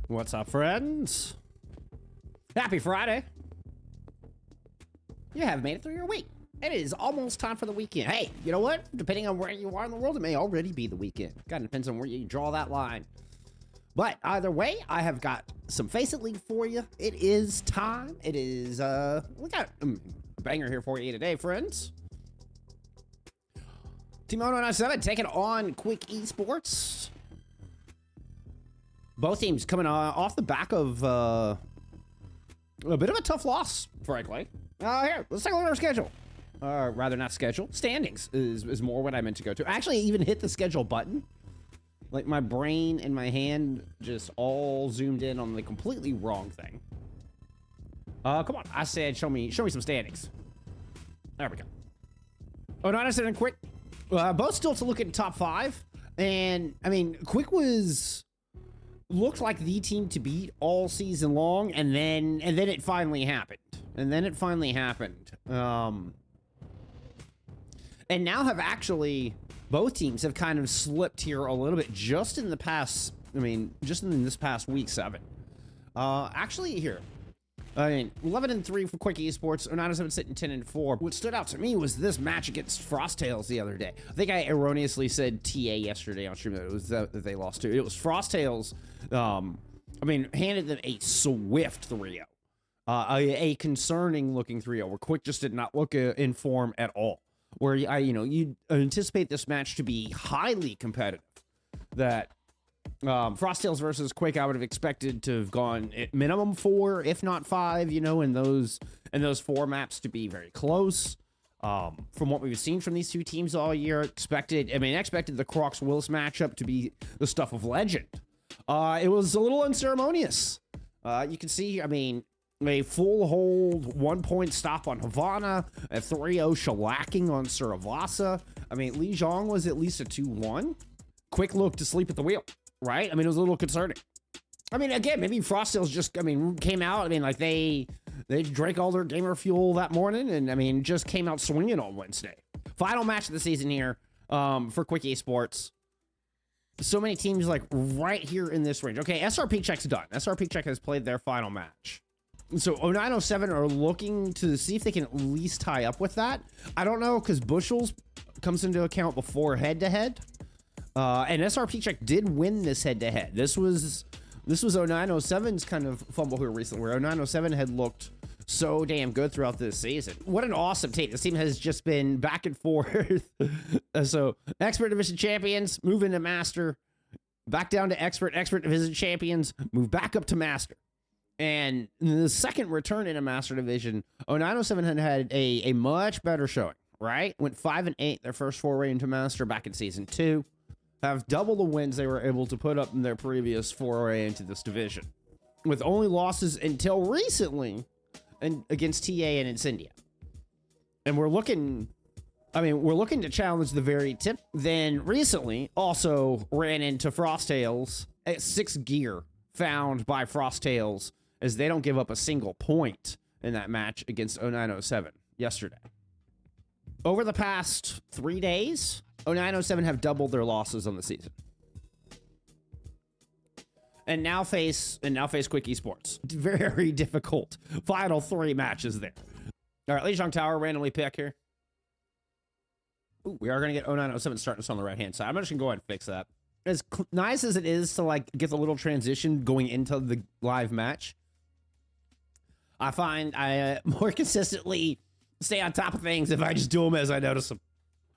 What's up, friends? Happy Friday. You have made it through your week. It is almost time for the weekend. Hey, you know what? Depending on where you are in the world, it may already be the weekend. Kind of depends on where you draw that line. But either way, I have got some FACEIT League for you. It is time. It is, we got a banger here for you today, friends. Team 0997 taking on Quick Esports. Both teams coming off the back of a bit of a tough loss, frankly. Here, let's take a look at our schedule. Rather not schedule. Standings is more what I meant to go to. I actually even hit the schedule button. Like my brain and my hand just all zoomed in on the completely wrong thing. Come on. I said show me some standings. There we go. Oh, no, I said Quick. Both still to look at top 5. And I mean, Quick looked like the team to beat all season long, and then it finally happened. And now have actually, both teams have kind of slipped here a little bit just in the past, just in this past week 7. Actually here, 11-3 for Quick Esports, 0997 sitting 10-4. What stood out to me was this match against Frosttails the other day. I think I erroneously said TA yesterday on stream that it was that they lost to. It was Frosttails, handed them a swift 3-0. A concerning looking 3-0 where Quick just did not look in form at all. Where you anticipate this match to be highly competitive. That Frosttails versus Quick, I would have expected to have gone at minimum 4, if not 5. And those 4 maps to be very close. From what we've seen from these two teams all year, expected the Crocs Willis matchup to be the stuff of legend. It was a little unceremonious. You can see, a full hold 1-point stop on Havana, a 3-0 shellacking on Suravasa. Lijiang was at least a 2-1. Quick looked to sleep at the wheel, right? It was a little concerning. Again, maybe Frosttails just, came out. They drank all their gamer fuel that morning and, just came out swinging on Wednesday. Final match of the season here for Quick Esports. So many teams right here in this range. Okay, SRP Check's done. SRP Check has played their final match. So 0907 are looking to see if they can at least tie up with that. I don't know, because Bushels comes into account before head-to-head. And SRP Check did win this head-to-head. This was 0907's kind of fumble here recently, where 0907 had looked so damn good throughout this season. What an awesome team. This team has just been back and forth. So Expert Division champions, move into Master, back down to Expert Division champions, move back up to Master. And the second return in a Master Division, 0907 had a much better showing, right? Went 5-8 their first foray into Master back in Season 2. Have double the wins they were able to put up in their previous foray into this division. With only losses until recently and against TA and Incendia. And we're looking to challenge the very tip. Then recently also ran into Frosttails at 6 gear found by Frosttails, as they don't give up a single point in that match against 0907 yesterday. Over the past 3 days, 0907 have doubled their losses on the season. And now face Quick Esports. Very difficult final 3 matches there. All right, Lijiang Tower randomly pick here. Ooh, we are going to get 0907 starting us on the right-hand side. I'm just going to go ahead and fix that. As nice as it is to get the little transition going into the live match, I find I more consistently stay on top of things if I just do them as I notice them.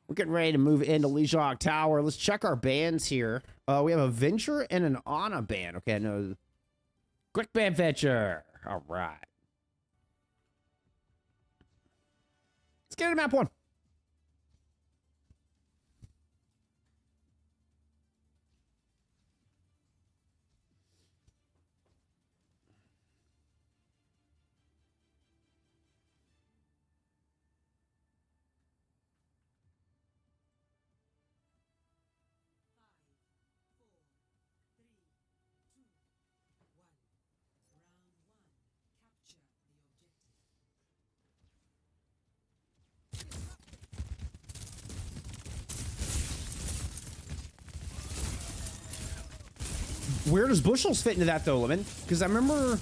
We're getting ready to move into Lijiang Tower. Let's check our bans here. We have a Venture and an Ana ban. Okay, I know. Quick ban Venture. All right. Let's get into map 1. Where does Bushels fit into that though, Lemon? Because I remember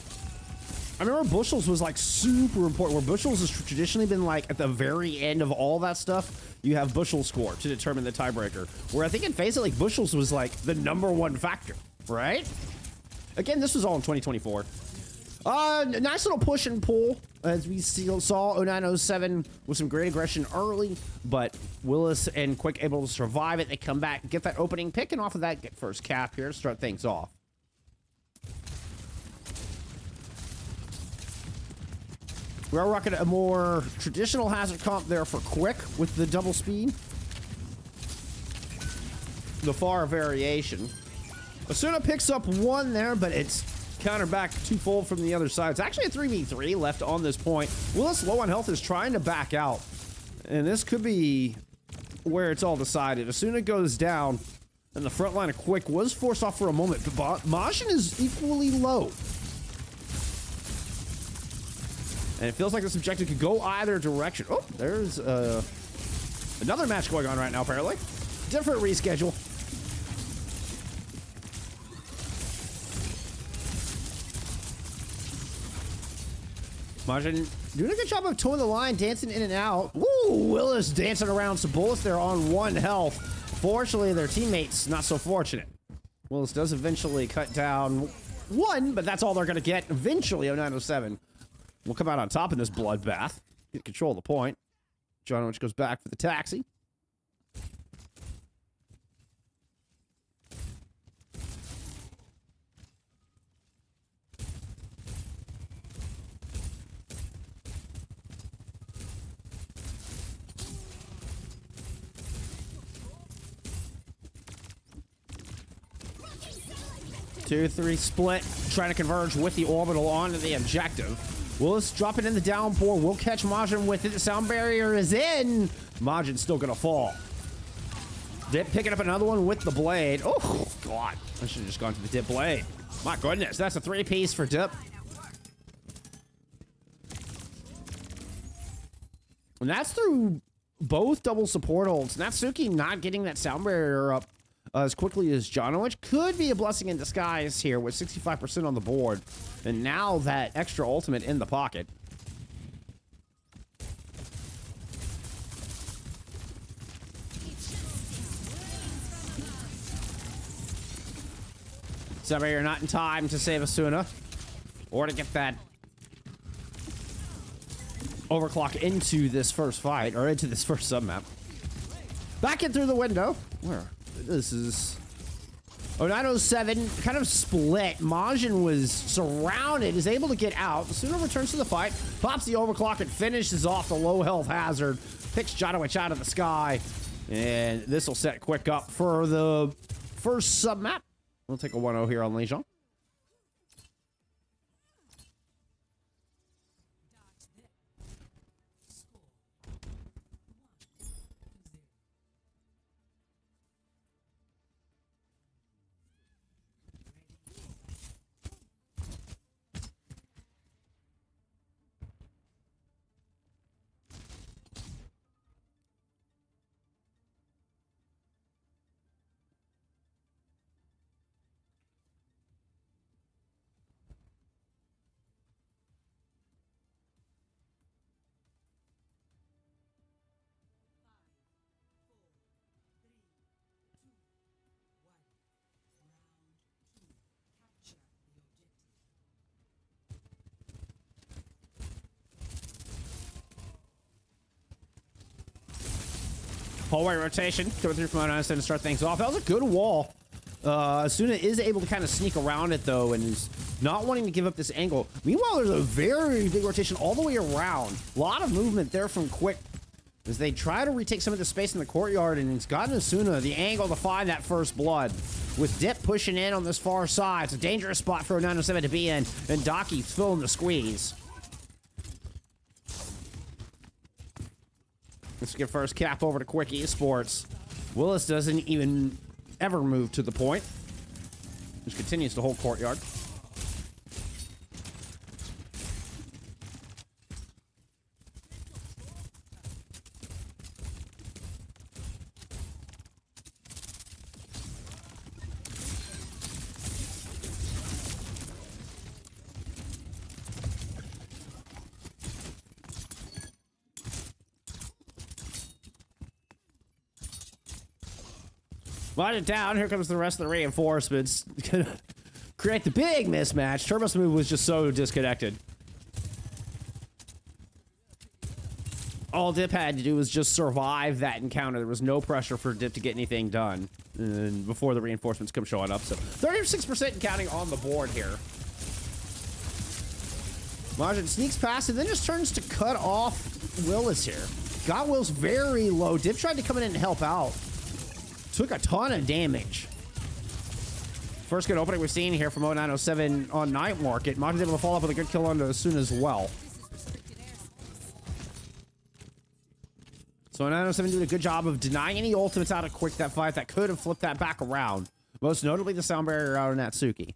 Bushels was like super important. Where Bushels has traditionally been like at the very end of all that stuff, you have Bushel score to determine the tiebreaker. Where I think in FACEIT, like Bushels was like the #1 factor, right? Again, this was all in 2024. Nice little push and pull as we saw 0907 with some great aggression early, but Willis and Quick able to survive it. They come back, get that opening pick, and off of that, get first cap here to start things off. We're rocking a more traditional hazard comp there for Quick with the double speed. The far variation. Asuna picks up 1 there, but it's counter back twofold from the other side. It's actually a 3v3 left on this point. Willis, low on health, is trying to back out. And this could be where it's all decided. Asuna goes down, and the front line of Quick was forced off for a moment, but Majin is equally low. And it feels like this objective could go either direction. Oh, there's another match going on right now, apparently. Different reschedule. Majin doing a good job of towing the line, dancing in and out. Woo! Willis dancing around some bullets there on 1 health. Fortunately, their teammates not so fortunate. Willis does eventually cut down 1, but that's all they're going to get. Eventually, 0907 will come out on top in this bloodbath. Get control of the point. John goes back for the taxi. Two, 3 split, trying to converge with the orbital onto the objective. Willis dropping in the downpour. Will catch Majin with it. The sound barrier is in. Majin's still gonna fall. Dip picking up another one with the blade. Oh, God. I should have just gone to the Dip blade. My goodness, that's a 3-piece for Dip. And that's through both double support holds. Natsuki not getting that sound barrier up as quickly as Jono, which could be a blessing in disguise here with 65% on the board. And now that extra ultimate in the pocket. Sorry, you're not in time to save Asuna or to get that overclock into this first fight, or into this first submap. Back in through the window. Where? This is 0907 kind of split. Majin was surrounded, is able to get out. Asuna returns to the fight, pops the overclock, and finishes off the low health hazard. Picks Janowicz out of the sky, and this will set Quick up for the first submap. We'll take a 1-0 here on Lijiang. Hallway rotation coming through from Einstein to start things off. That was a good wall. Asuna is able to kind of sneak around it though, and is not wanting to give up this angle. Meanwhile, there's a very big rotation all the way around. A lot of movement there from Quick as they try to retake some of the space in the courtyard, and it's gotten Asuna the angle to find that first blood. With Dip pushing in on this far side, it's a dangerous spot for 0907 to be in, and Daki filling the squeeze. Let's get first cap over to Quick Esports. Willis doesn't even ever move to the point. Just continues to hold courtyard. Watch it down. Here comes the rest of the reinforcements. Gonna create the big mismatch. Turbo's move was just so disconnected. All Dip had to do was just survive that encounter. There was no pressure for Dip to get anything done before the reinforcements come showing up. So 36% and counting on the board here. Majin sneaks past and then just turns to cut off Willis here. Got Willis very low. Dip tried to come in and help out. Took a ton of damage. First good opening we're seeing here from 0907 on Night Market. Majin's able to follow up with a good kill on as soon as well. So 0907 doing a good job of denying any ultimates out of Quick that fight that could have flipped that back around. Most notably the sound barrier out of Natsuki.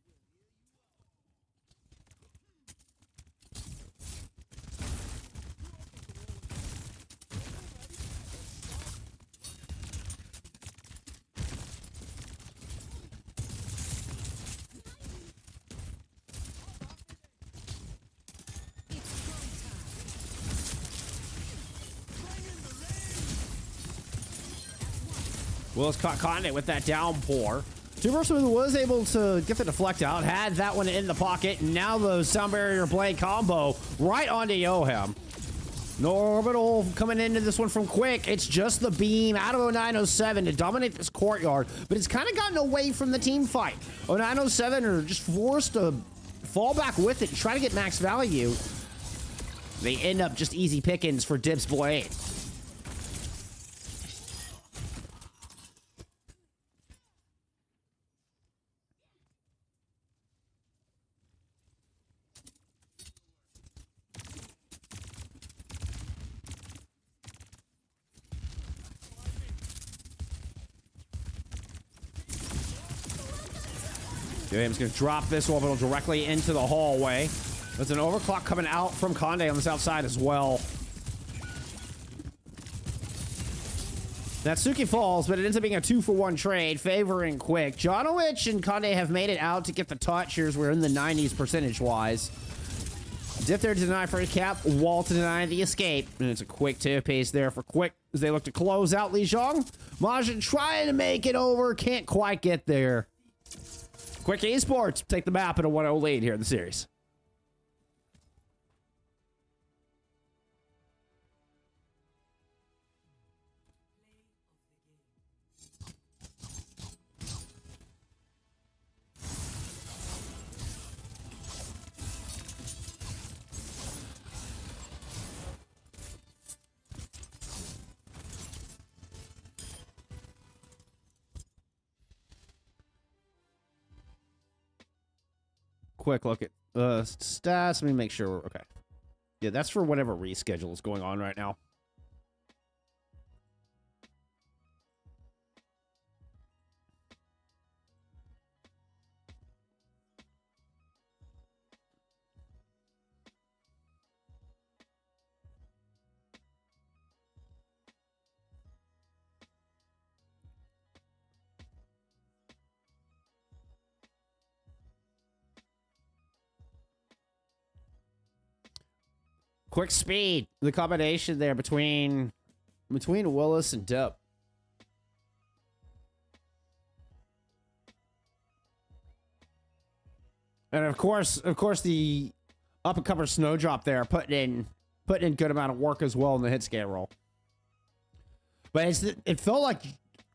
Willis caught Conde with that downpour. Suravasa was able to get the deflect out, had that one in the pocket, and now the sound barrier blade combo right onto Yoham. No orbital coming into this one from Quick. It's just the beam out of 0907 to dominate this courtyard, but it's kind of gotten away from the team fight. 0907 are just forced to fall back with it and try to get max value. They end up just easy pickings for Dip's blade. James going to drop this orbital directly into the hallway. There's an overclock coming out from Conde on the south side as well. Natsuki falls, but it ends up being a 2-for-1 trade, favoring Quick. Jonowich and Conde have made it out to get the touch. Here's we're in the 90s percentage-wise. Dip there to deny first cap, Wall to deny the escape. And it's a quick tip pace there for Quick as they look to close out Lijiang. Majin trying to make it over, can't quite get there. Quick Esports take the map at a 1-0 lead here in the series. Quick look at stats. Let me make sure we're okay. Yeah, that's for whatever reschedule is going on right now. Quick speed, the combination there between Willis and Dip. And of course the up and cover snowdrop there, putting in good amount of work as well in the hit scan roll. But it felt like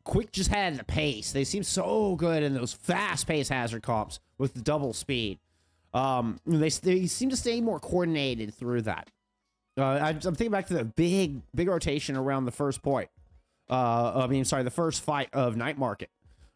Quick just had the pace. They seem so good in those fast pace hazard comps with the double speed. They seem to stay more coordinated through that. I'm thinking back to the big rotation around the first point. The first fight of Night Market,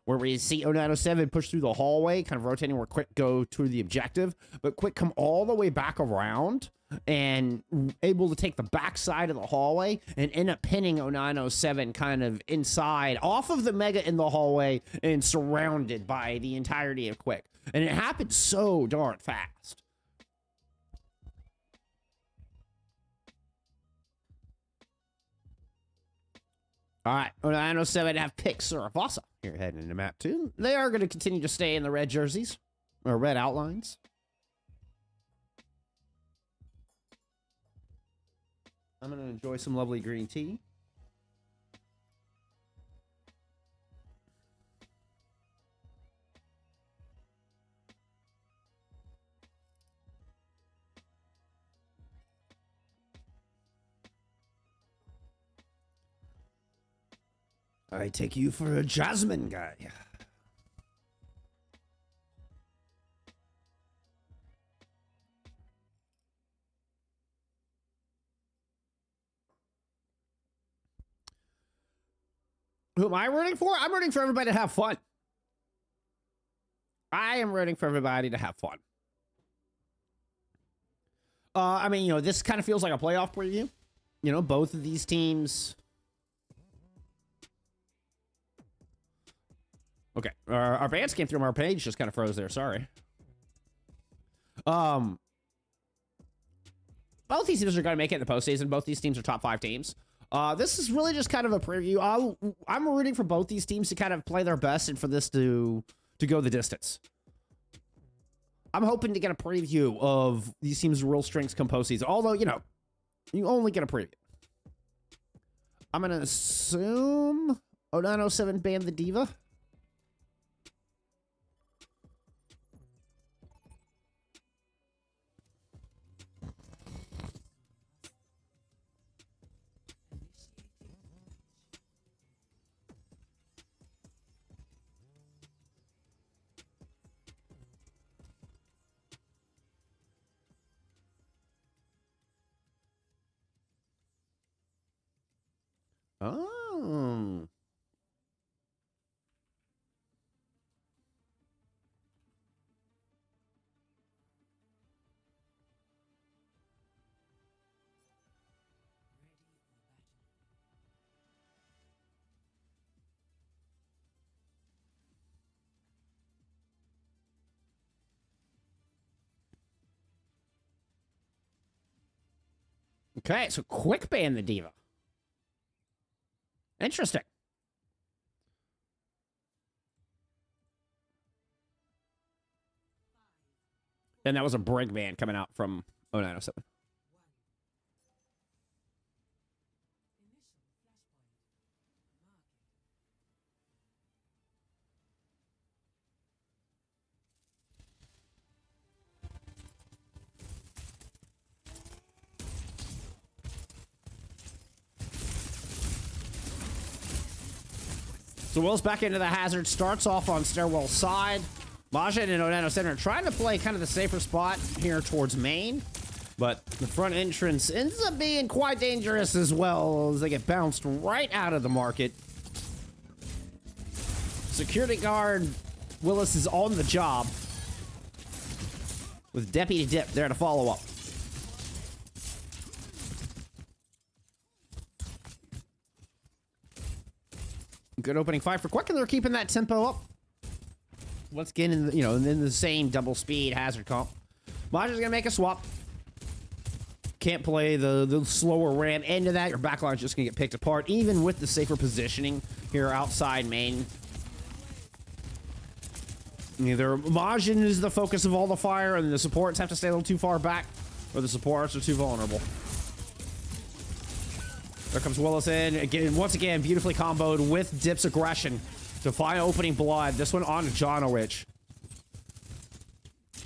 where we see 0907 push through the hallway, kind of rotating where Quick go to the objective, but Quick come all the way back around and able to take the back side of the hallway and end up pinning 0907 kind of inside, off of the mega in the hallway and surrounded by the entirety of Quick. And it happened so darn fast. All right, 0907 have picked Suravasa here heading into map 2. They are going to continue to stay in the red jerseys, or red outlines. I'm going to enjoy some lovely green tea. I take you for a Jasmine guy. Who am I rooting for? I'm rooting for everybody to have fun. I am rooting for everybody to have fun. I mean, you know, this kind of feels like a playoff preview. You know, both of these teams. Okay, our bands came through. Our page just kind of froze there. Sorry. Both these teams are going to make it in the postseason. Both these teams are top 5 teams. This is really just kind of a preview. I'm rooting for both these teams to kind of play their best and for this to go the distance. I'm hoping to get a preview of these teams' real strengths come postseason. Although, you know, you only get a preview. I'm going to assume 0907 banned the Diva. Oh. Okay, so quick ban the Diva. Interesting. And that was a brig ban coming out from 0907. So Will's back into the hazard, starts off on stairwell side. Majin and Onano Center trying to play kind of the safer spot here towards main, but the front entrance ends up being quite dangerous as well as they get bounced right out of the market. Security guard Willis is on the job with Deputy Dip there to follow up. Good opening fight for Quick, and they're keeping that tempo up. Once again, in the, in the same double speed hazard comp. Majin's gonna make a swap. Can't play the slower ram end of that. Your backline's just gonna get picked apart, even with the safer positioning here outside main. Either Majin is the focus of all the fire, and the supports have to stay a little too far back, or the supports are too vulnerable. There comes Willis in. Again, once again, beautifully comboed with Dip's aggression to find opening blood. This one on Jonorich.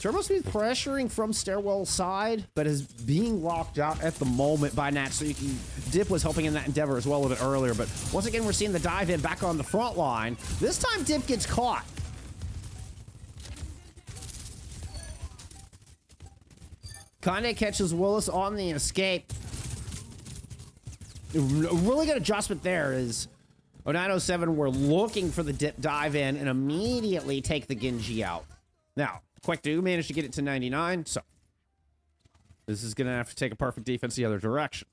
Turbo Speed pressuring from stairwell side, but is being locked out at the moment by Natsuki. Dip was helping in that endeavor as well a bit earlier, but once again, we're seeing the dive in back on the front line. This time, Dip gets caught. Kanye catches Willis on the escape. A really good adjustment there is 0907 were looking for the Dip dive in and immediately take the Genji out. Now, Quick do manage to get it to 99, so this is going to have to take a perfect defense the other direction.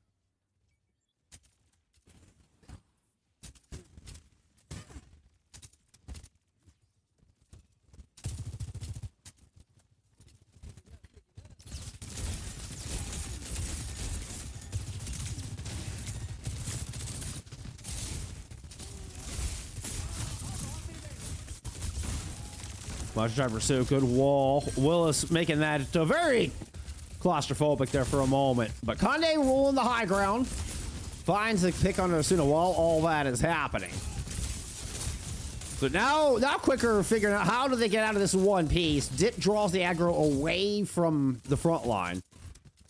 Launch driver, so good wall. Willis making that very claustrophobic there for a moment. But Conde ruling the high ground. Finds the pick on Osuna while all that is happening. So now Quicker figuring out how do they get out of this one piece. Dip draws the aggro away from the front line.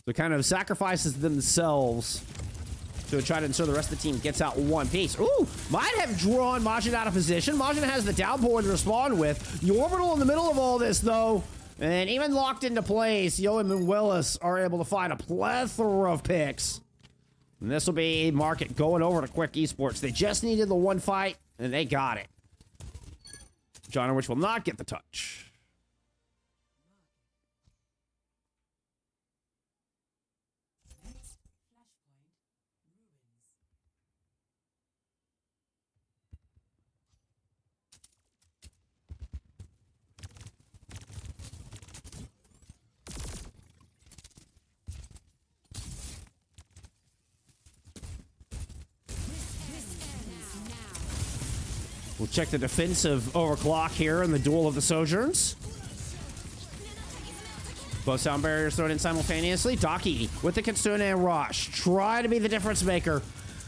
So kind of sacrifices themselves So try to ensure the rest of the team gets out one piece. Ooh, might have drawn Majin out of position. Majin has the downpour to respond with. The orbital in the middle of all this, though. And even locked into place, Yoam and Willis are able to find a plethora of picks. And this will be Market going over to Quick Esports. They just needed the one fight, and they got it. John Rich will not get the touch. We'll check the defensive overclock here in the Duel of the Sojourns. Both sound barriers thrown in simultaneously. Daki with the Kitsune Rush. Try to be the difference maker.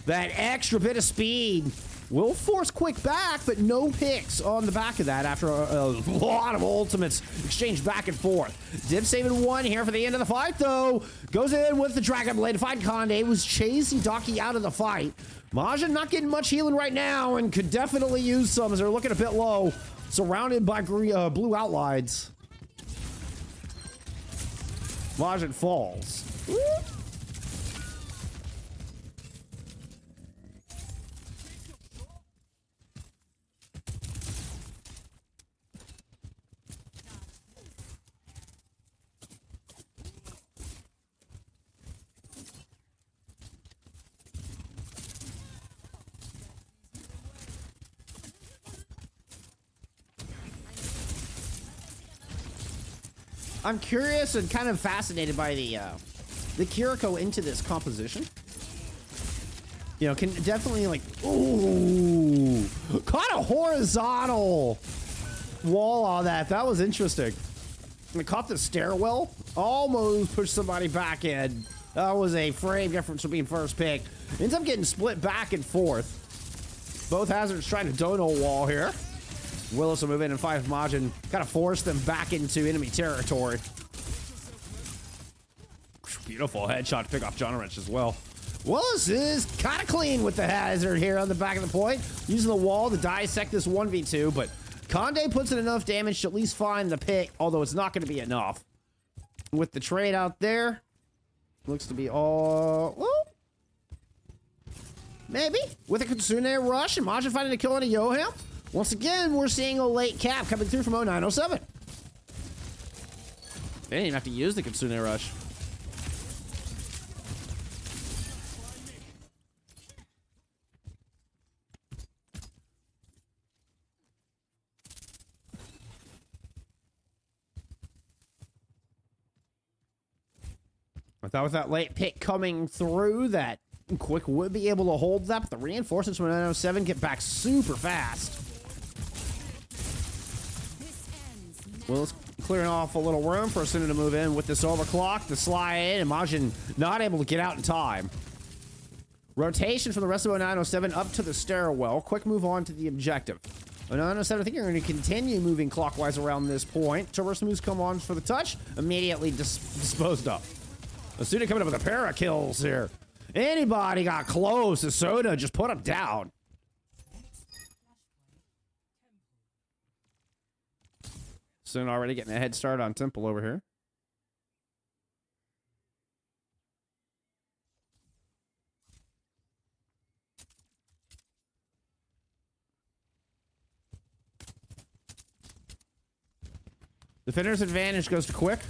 That extra bit of speed will force Quick back, but no picks on the back of that after a lot of ultimates exchanged back and forth. Dip saving one here for the end of the fight, though. Goes in with the Dragon Blade to fight Conde. Was chasing Daki out of the fight. Majin not getting much healing right now and could definitely use some as they're looking a bit low. Surrounded by blue outlines. Majin falls. Woo. I'm curious and kind of fascinated by the Kiriko into this composition. You know, can definitely like, ooh, caught a horizontal wall on that. That was interesting. And it caught the stairwell, almost pushed somebody back in. That was a frame difference from being first pick. Ends up getting split back and forth. Both hazards trying to dono wall here. Willis will move in and fight Majin. Kind of force them back into enemy territory. Beautiful headshot to pick off John Wrench as well. Willis is kind of clean with the hazard here on the back of the point. Using the wall to dissect this 1v2, but Conde puts in enough damage to at least find the pick, although it's not going to be enough. With the trade out there, looks to be all... Well, maybe. With a Kitsune Rush and Majin finding a kill on a Yoham. Once again, we're seeing a late cap coming through from 0907. They didn't even have to use the Kitsune Rush. I thought with that late pick coming through that Quick would be able to hold that, but the reinforcements from 907 get back super fast. Willis clearing off a little room for Asuna to move in with this overclock, the slide in, and Majin not able to get out in time. Rotation from the rest of 0907 up to the stairwell. Quick move on to the objective. 0907, I think you're going to continue moving clockwise around this point. Traverse moves come on for the touch, immediately disposed of. Asuna coming up with a pair of kills here. Anybody got close, Asuna just put him down. Soon already getting a head start on Temple over here. Defender's advantage goes to Quick.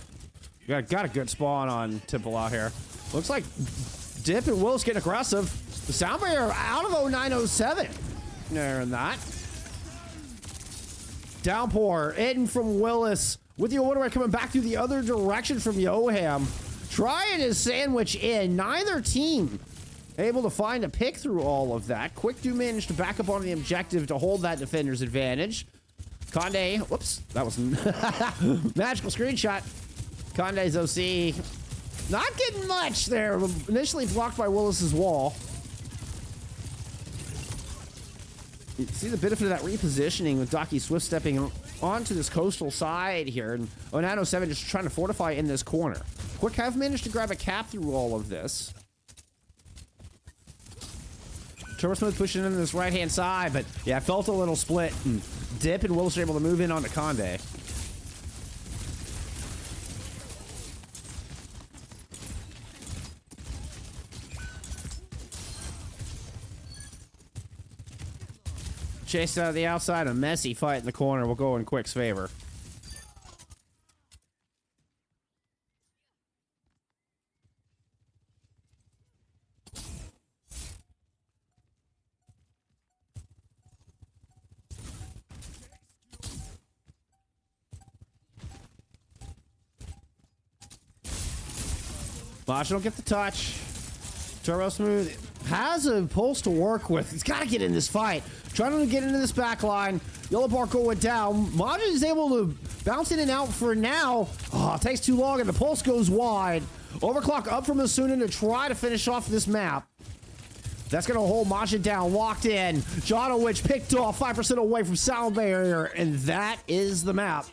Got a good spawn on Temple out here. Looks like Dip and Willis getting aggressive. The sound barrier out of 0907. There and that. Downpour in from Willis with the order coming back through the other direction from Yoham. Trying to sandwich in. Neither team able to find a pick through all of that. Quick do manage to back up on the objective to hold that defender's advantage. Conde, whoops, that was magical screenshot. Conde's OC not getting much there. Initially blocked by Willis's wall. You see the benefit of that repositioning with Daki Swift stepping onto this coastal side here. And 0907 just trying to fortify in this corner. Quick have managed to grab a cap through all of this. Turbo Smooth pushing in this right-hand side, but yeah, felt a little split. And Dip and Willis are able to move in onto Conde. Chased out of the outside, a messy fight in the corner will go in Quick's favor. Bosch don't get the touch. Turbo Smooth has a pulse to work with. He's got to get in this fight. Trying to get into this back line. Yellow bar going down. Majin is able to bounce in and out for now. Oh, it takes too long and the pulse goes wide. Overclock up from Asuna to try to finish off this map. That's going to hold Majin down, locked in. Janowicz picked off 5% away from sound barrier, and that is the map.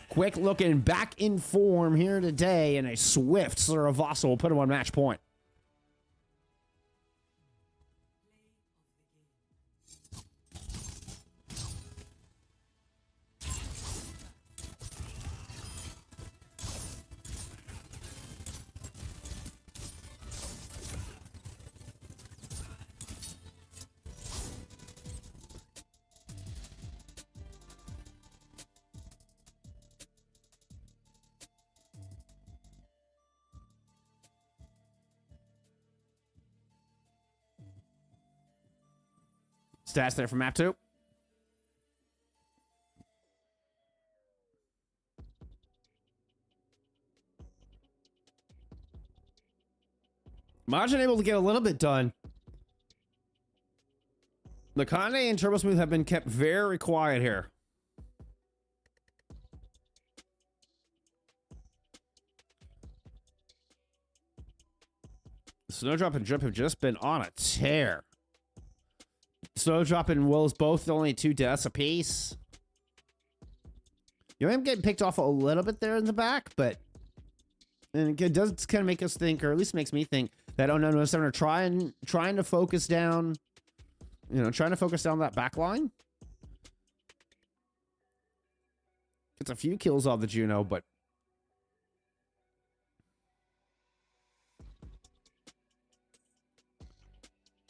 Quick looking back in form here today, and a swift Suravasa will put him on match point. Stats there from map 2. Majin able to get a little bit done. The Conde and Turbo Smooth have been kept very quiet here. Snowdrop and Drip have just been on a tear. Snowdrop and Wills both only 2 deaths apiece. You am getting picked off a little bit there in the back, but and it does kind of make us think, or at least makes me think, that 0907 are trying to focus down, trying to focus down that back line. Gets a few kills off the Juno, but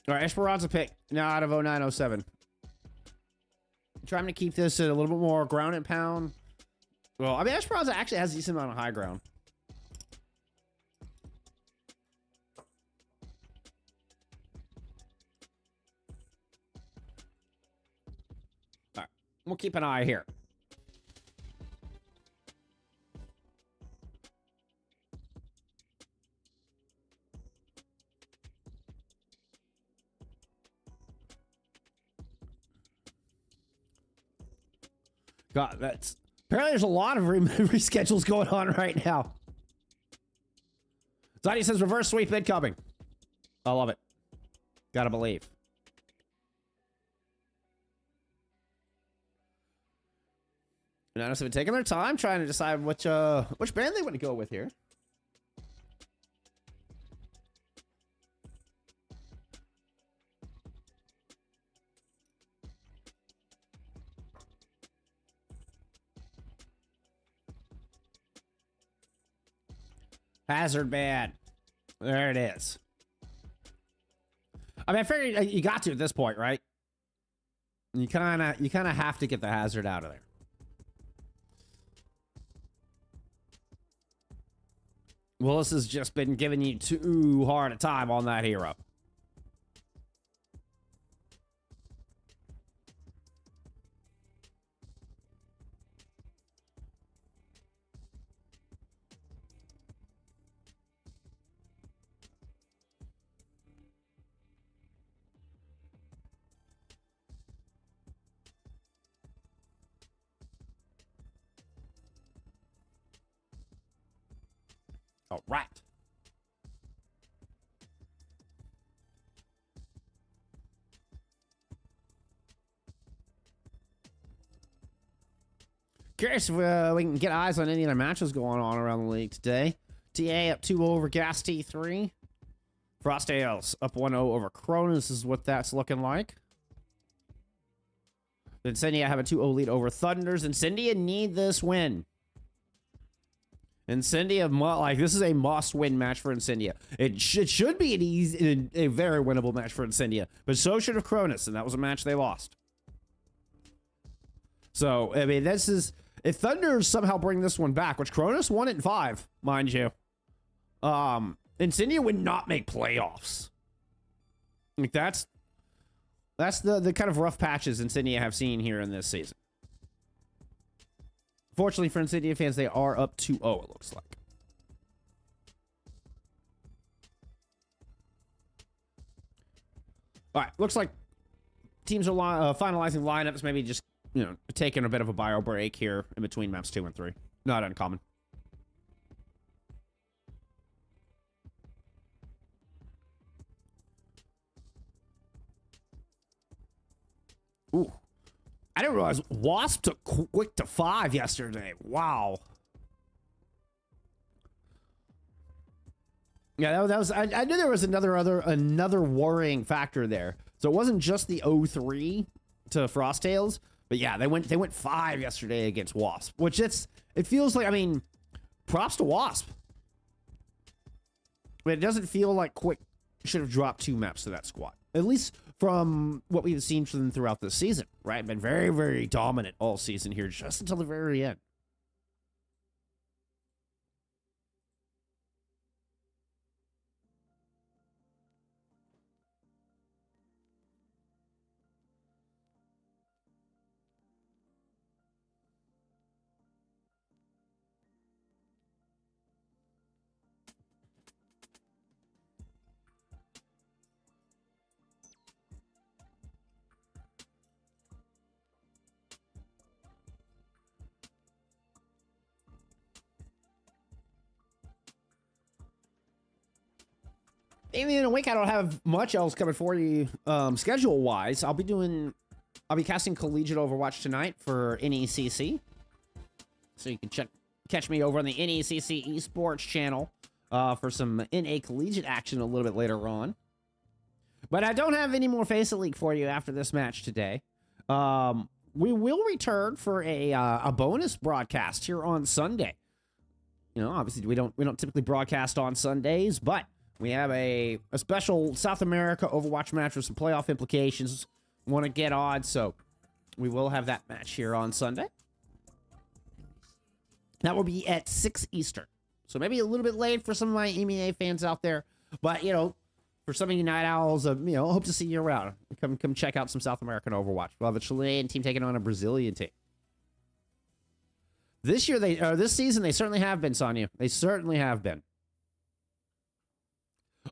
all right, Esperanca pick now out of 0907. Trying to keep this at a little bit more ground and pound. Well, I mean, Esperanca actually has a decent amount of high ground. All right, we'll keep an eye here. God, that's apparently there's a lot of reschedules going on right now. Zadi says reverse sweep incoming. I love it. Gotta believe. And honestly, been taking their time trying to decide which band they want to go with here. Hazard bad. There it is. I mean, I figured you got to at this point, right? You kind of have to get the hazard out of there. Willis has just been giving you too hard a time on that hero. All right. Curious if we can get eyes on any other matches going on around the league today. TA up 2 over Gas T3. Frostales up 1-0 over Cronus is what that's looking like. Incendia have a 2-0 lead over Thunders. Incendia need this win. Incendia, like, this is a must-win match for Incendia. It should be a very winnable match for Incendia, but so should have Cronus, and that was a match they lost. So, I mean, this is... If Thunders somehow bring this one back, which Cronus won it in 5, mind you, Incendia would not make playoffs. Like, that's the kind of rough patches Incendia have seen here in this season. Fortunately for Incendia fans, they are up 2-0, it looks like. All right, looks like teams are finalizing lineups, maybe just, you know, taking a bit of a bio break here in between maps 2 and 3. Not uncommon. Ooh. I didn't realize Wasp took quick to 5 yesterday. Wow. Yeah, that was. I knew there was another worrying factor there. So it wasn't just the 0-3 to Frostales, but yeah, they went 5 yesterday against Wasp, which it feels like. I mean, props to Wasp. But it doesn't feel like Quick should have dropped 2 maps to that squad, at least from what we've seen from them throughout the season, right? Been very, very dominant all season here, just until the very end. Maybe in a week, I don't have much else coming for you, schedule-wise. I'll be casting Collegiate Overwatch tonight for NECC. So you can catch me over on the NECC Esports channel for some NA Collegiate action a little bit later on. But I don't have any more FACEIT League for you after this match today. We will return for a bonus broadcast here on Sunday. You know, obviously we don't typically broadcast on Sundays, but we have a special South America Overwatch match with some playoff implications. Want to get on, so we will have that match here on Sunday. That will be at 6 Eastern. So maybe a little bit late for some of my EMEA fans out there. But, you know, for some of you Night Owls, you know, hope to see you around. Come check out some South American Overwatch. We'll have a Chilean team taking on a Brazilian team. This season, they certainly have been, Sonya. They certainly have been.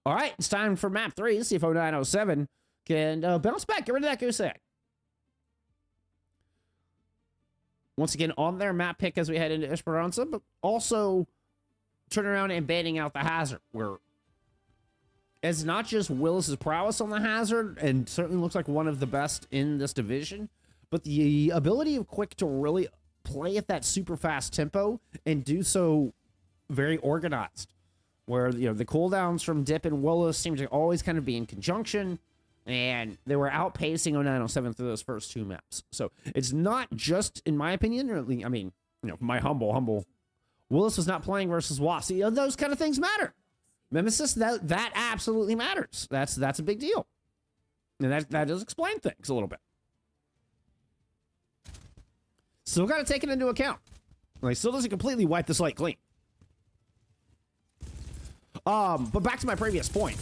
All right, it's time for map 3. Let's see if 0907 can bounce back. Get rid of that goose egg. Once again, on their map pick as we head into Esperanca, but also turn around and banning out the hazard, where it's not just Willis's prowess on the hazard, and certainly looks like one of the best in this division, but the ability of Quick to really play at that super fast tempo and do so very organized. Where, you know, the cooldowns from Dip and Willis seem to always kind of be in conjunction, and they were outpacing 0907 through those first 2 maps. So it's not just, in my opinion, or I mean, you know, my humble, Willis was not playing versus Wasp. You know, those kind of things matter. Mimesis, that absolutely matters. That's a big deal, and that does explain things a little bit. Still got to take it into account. Like, still doesn't completely wipe the slate clean. But back to my previous point.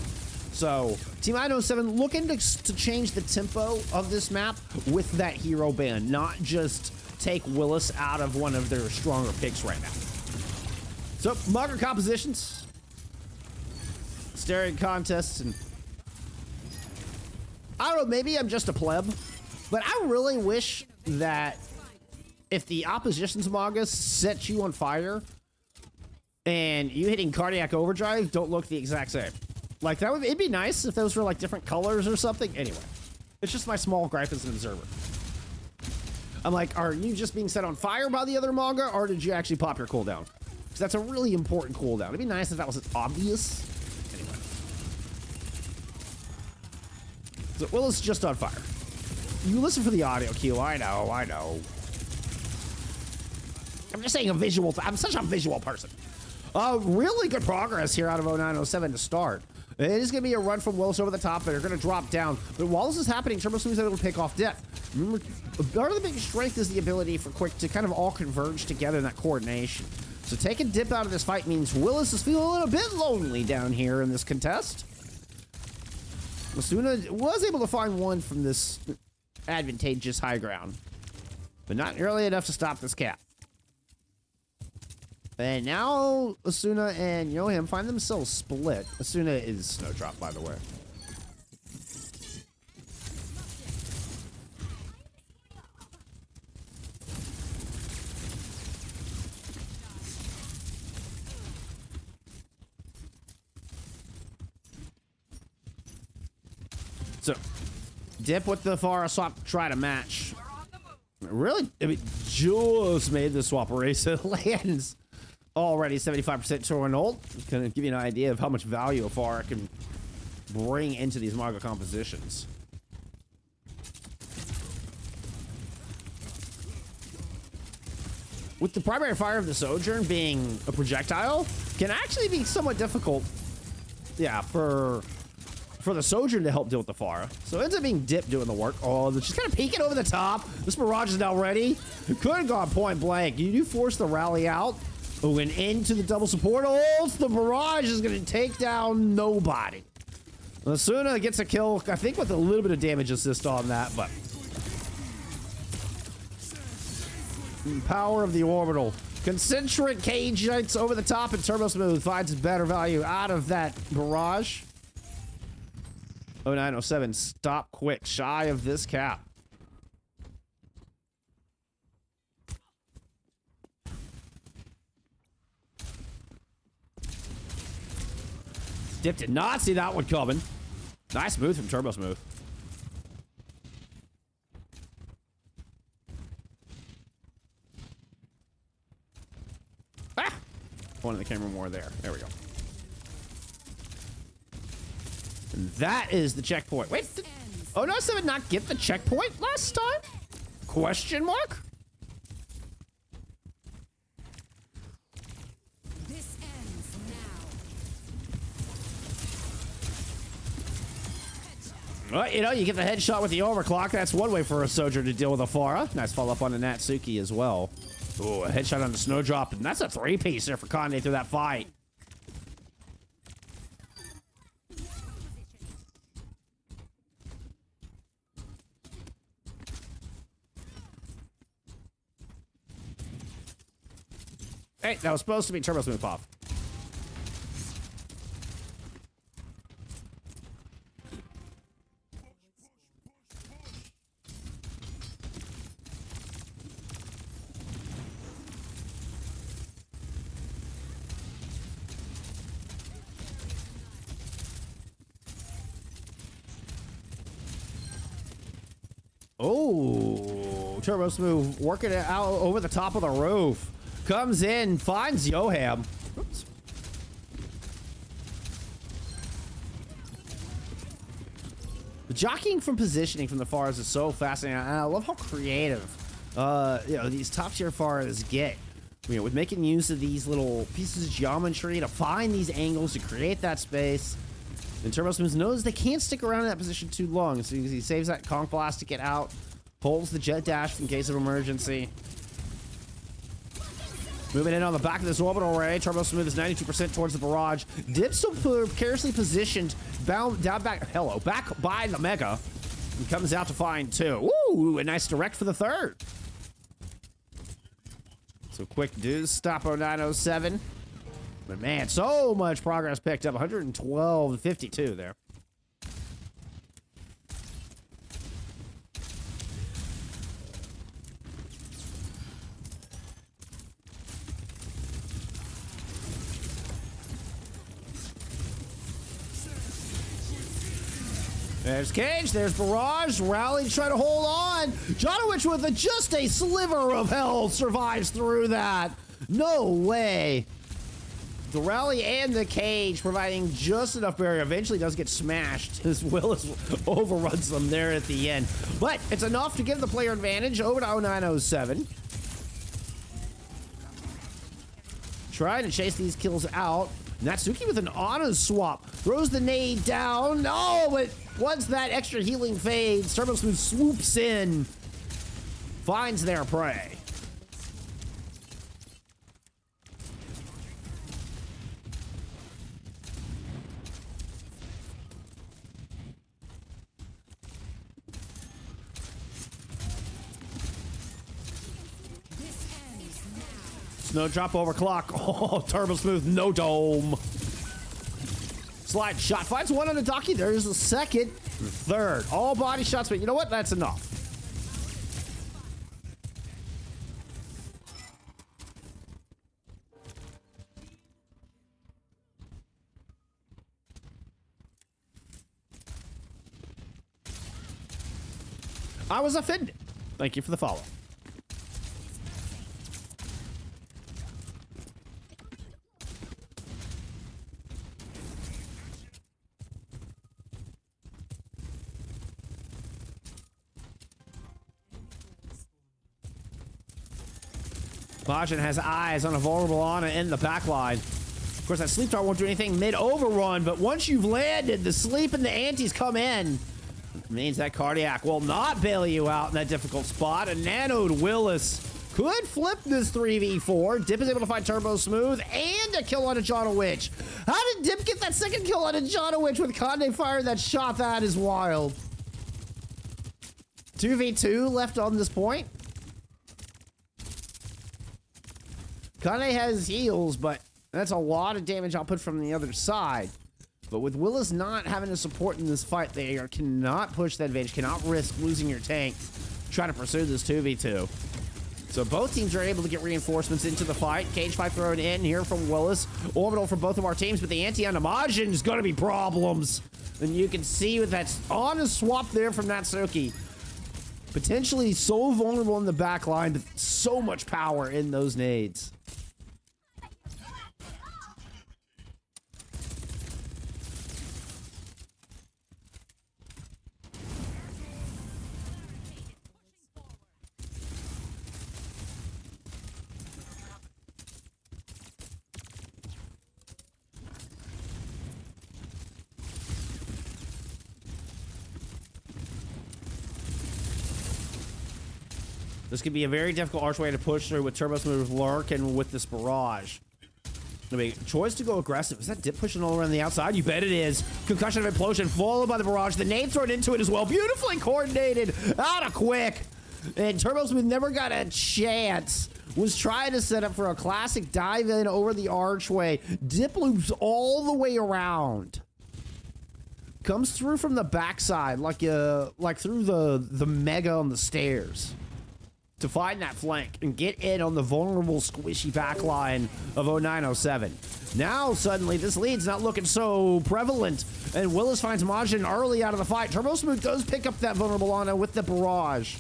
So, Team 907 looking to change the tempo of this map with that hero ban, not just take Willis out of one of their stronger picks right now. So, Mugger compositions, staring contests, and I don't know, maybe I'm just a pleb, but I really wish that if the opposition's Magus set you on fire, and you hitting cardiac overdrive don't look the exact same. Like, it'd be nice if those were like different colors or something. Anyway, it's just my small gripe as an observer. I'm like, are you just being set on fire by the other manga, or did you actually pop your cooldown? Because that's a really important cooldown. It'd be nice if that was obvious. Anyway. So Willis just on fire. You listen for the audio cue. I know. I'm just saying a visual. I'm such a visual person. Really good progress here out of 0907 to start. It is going to be a run from Willis over the top. They're going to drop down. But while this is happening, Turbo Smooth is able to pick off Dip. Remember, part of the biggest strength is the ability for Quick to kind of all converge together in that coordination. So taking Dip out of this fight means Willis is feeling a little bit lonely down here in this contest. Asuna was able to find one from this advantageous high ground, but not nearly enough to stop this cap. And now Asuna and Yoham find themselves split. Asuna is Snowdrop, by the way. So, Dip with the Pharah swap to try to match. Really, I mean, just made the swap erase. It lands already 75% to an ult. Kind of give you an idea of how much value a Pharah can bring into these Maga compositions. With the primary fire of the Sojourn being a projectile, can actually be somewhat difficult. Yeah, for the Sojourn to help deal with the Pharah. So it ends up being Dip doing the work. Oh, she's kind of peeking over the top. This barrage is now ready. Could have gone point blank. You do force the rally out. Oh, and into the double support ults. The barrage is going to take down nobody. Asuna gets a kill, I think, with a little bit of damage assist on that, but power of the orbital. Concentric cage lights over the top, and Turbo Smooth finds better value out of that barrage. 0907, stop quick, shy of this cap. Dip did not see that one coming. Nice move from Turbo Smooth. Ah! Pointing the camera more there. There we go. And that is the checkpoint. Wait, did 0907 not get the checkpoint last time? Question mark? This ends now. Well, you know, you get the headshot with the overclock. That's one way for a Sojourn to deal with a Pharah. Nice follow up on the Natsuki as well. Ooh, a headshot on the Snowdrop. And that's a three-piece there for Kanye through that fight. Hey, that was supposed to be Turbo Smooth off. Oh, Turbo Smooth working it out over the top of the roof. Comes in, finds Yoham. Oops. The jockeying from positioning from the Pharahs is so fascinating, and I love how creative, you know, these top tier Pharahs get. You know, with making use of these little pieces of geometry to find these angles to create that space. And Turbo Smooth knows they can't stick around in that position too long, so he saves that Conk Blast to get out, pulls the Jet Dash in case of emergency. Moving in on the back of this orbital array. Turbo Smooth is 92% towards the barrage. Dip still precariously positioned, down back by the Mega. And comes out to find two. Ooh, a nice direct for the third. So quick dudes stop 0907. But man, so much progress picked up. 112 to 52 there. There's Cage, there's Barrage, Rally to try to hold on. Jonowich with just a sliver of health survives through that. No way. The rally and the cage providing just enough barrier. Eventually does get smashed as well as overruns them there at the end. But it's enough to give the player advantage over to 0907. Trying to chase these kills out. Natsuki with an honor swap. Throws the nade down. Oh, but once that extra healing fades, Turbo Smooth swoops in. Finds their prey. Snowdrop overclock. Oh, Turbo Smooth, no dome. Slide shot. Finds one on the Daki. There's the second. Third. All body shots, but you know what? That's enough. I was offended. Thank you for the follow. Majin has eyes on a vulnerable Ana in the backline. Of course, that sleep dart won't do anything mid-overrun, but once you've landed, the sleep and the antis come in. It means that cardiac will not bail you out in that difficult spot. A nanoed Willis could flip this 3v4. Dip is able to find Turbo Smooth and a kill on a John Witch. How did Dip get that second kill on a John Witch with Conde firing that shot? That is wild. 2v2 left on this point. Conde has heals, but that's a lot of damage output from the other side. But with Willis not having a support in this fight, they cannot push that advantage, cannot risk losing your tank trying to pursue this 2v2. So both teams are able to get reinforcements into the fight. Cage fight thrown in here from Willis. Orbital for both of our teams, but the anti on Imagine is going to be problems. And you can see with that honest swap there from Natsuki. Potentially so vulnerable in the back line, but so much power in those nades. This could be a very difficult archway to push through with Turbo Smooth Lurk and with this barrage. I mean, choice to go aggressive. Is that Dip pushing all around the outside? You bet it is. Concussion of Implosion followed by the barrage. The nade thrown into it as well. Beautifully coordinated. Out of quick. And Turbo Smooth never got a chance. Was trying to set up for a classic dive in over the archway. Dip loops all the way around. Comes through from the backside like through the mega on the stairs. To find that flank and get in on the vulnerable, squishy backline of 0907. Now, suddenly, this lead's not looking so prevalent, and Willis finds Majin early out of the fight. Turbo Smooth does pick up that vulnerable Ana with the barrage.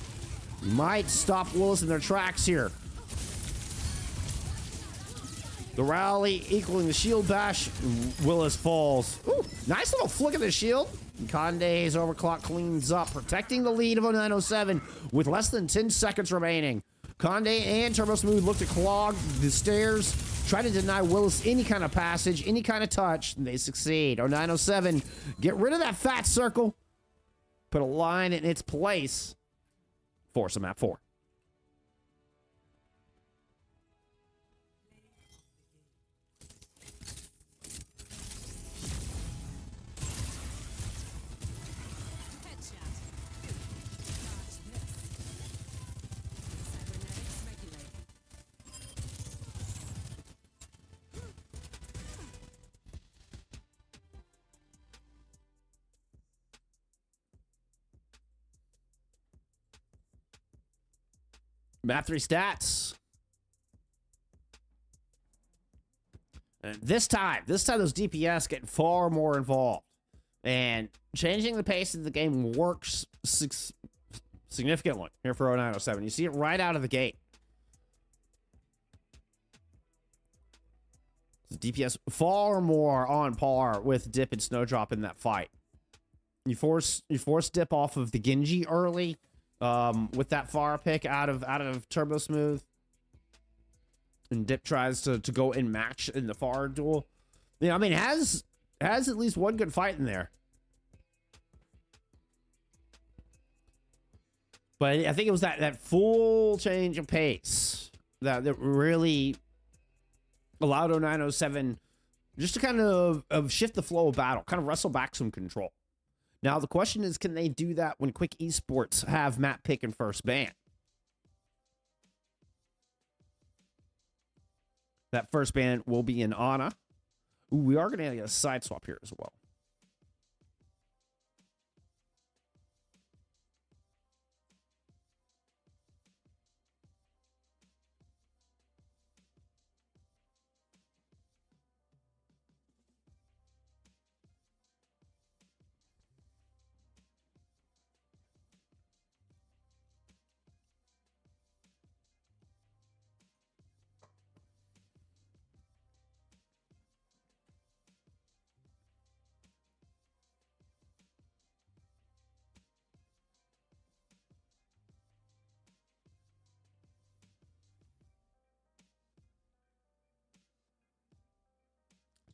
Might stop Willis in their tracks here. The rally equaling the shield bash. Willis falls. Ooh, nice little flick of the shield. Conde's overclock cleans up, protecting the lead of 0907 with less than 10 seconds remaining. Conde and Turbo Smooth look to clog the stairs, try to deny Willis any kind of passage, any kind of touch, and they succeed. 0907, get rid of that fat circle, put a line in its place, force a map 4. Map 3 stats. And this time those DPS get far more involved. And changing the pace of the game works significantly here for 0907. You see it right out of the gate. The DPS far more on par with Dip and Snowdrop in that fight. You force Dip off of the Genji early, with that fire pick out of Turbo Smooth, and Dip tries to go and match in the far duel. Yeah, I mean, has at least one good fight in there. But I think it was that full change of pace that really allowed 0907 just to kind of shift the flow of battle, kind of wrestle back some control. Now, the question is, can they do that when Quick Esports have map pick and first ban? That first ban will be in Ana. Ooh, we are going to get a side swap here as well.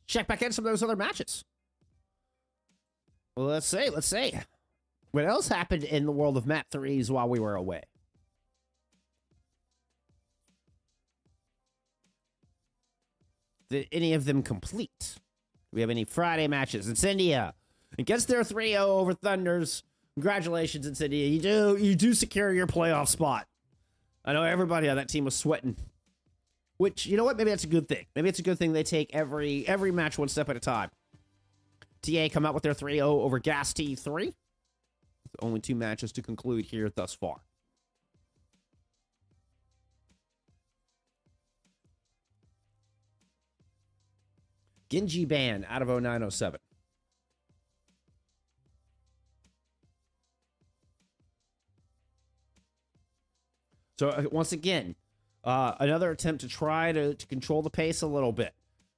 Check back in some of those other matches. Well, let's see. What else happened in the world of map threes while we were away? Did any of them complete? Do we have any Friday matches? Incendia against their 3-0 over Thunders. Congratulations, Incendia. You do secure your playoff spot. I know everybody on that team was sweating. Which, you know what? Maybe that's a good thing. Maybe it's a good thing they take every match one step at a time. TA come out with their 3-0 over Gas T3. Only 2 matches to conclude here thus far. Genji ban out of 0907. So once again, another attempt to try to control the pace a little bit.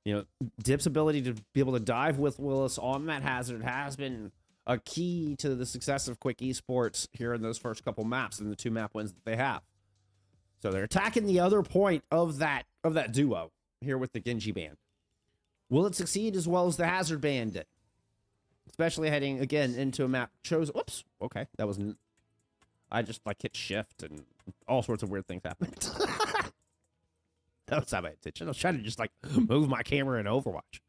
You know, Dip's ability to be able to dive with Willis on that hazard has been a key to the success of Quick Esports here in those first couple maps and the 2 map wins that they have. So they're attacking the other point of that duo here with the Genji ban. Will it succeed as well as the hazard ban did? Especially heading again into a map chose. Whoops. Okay, that wasn't. I just like hit shift and all sorts of weird things happened. That was not my intention. I was trying to just like move my camera in Overwatch.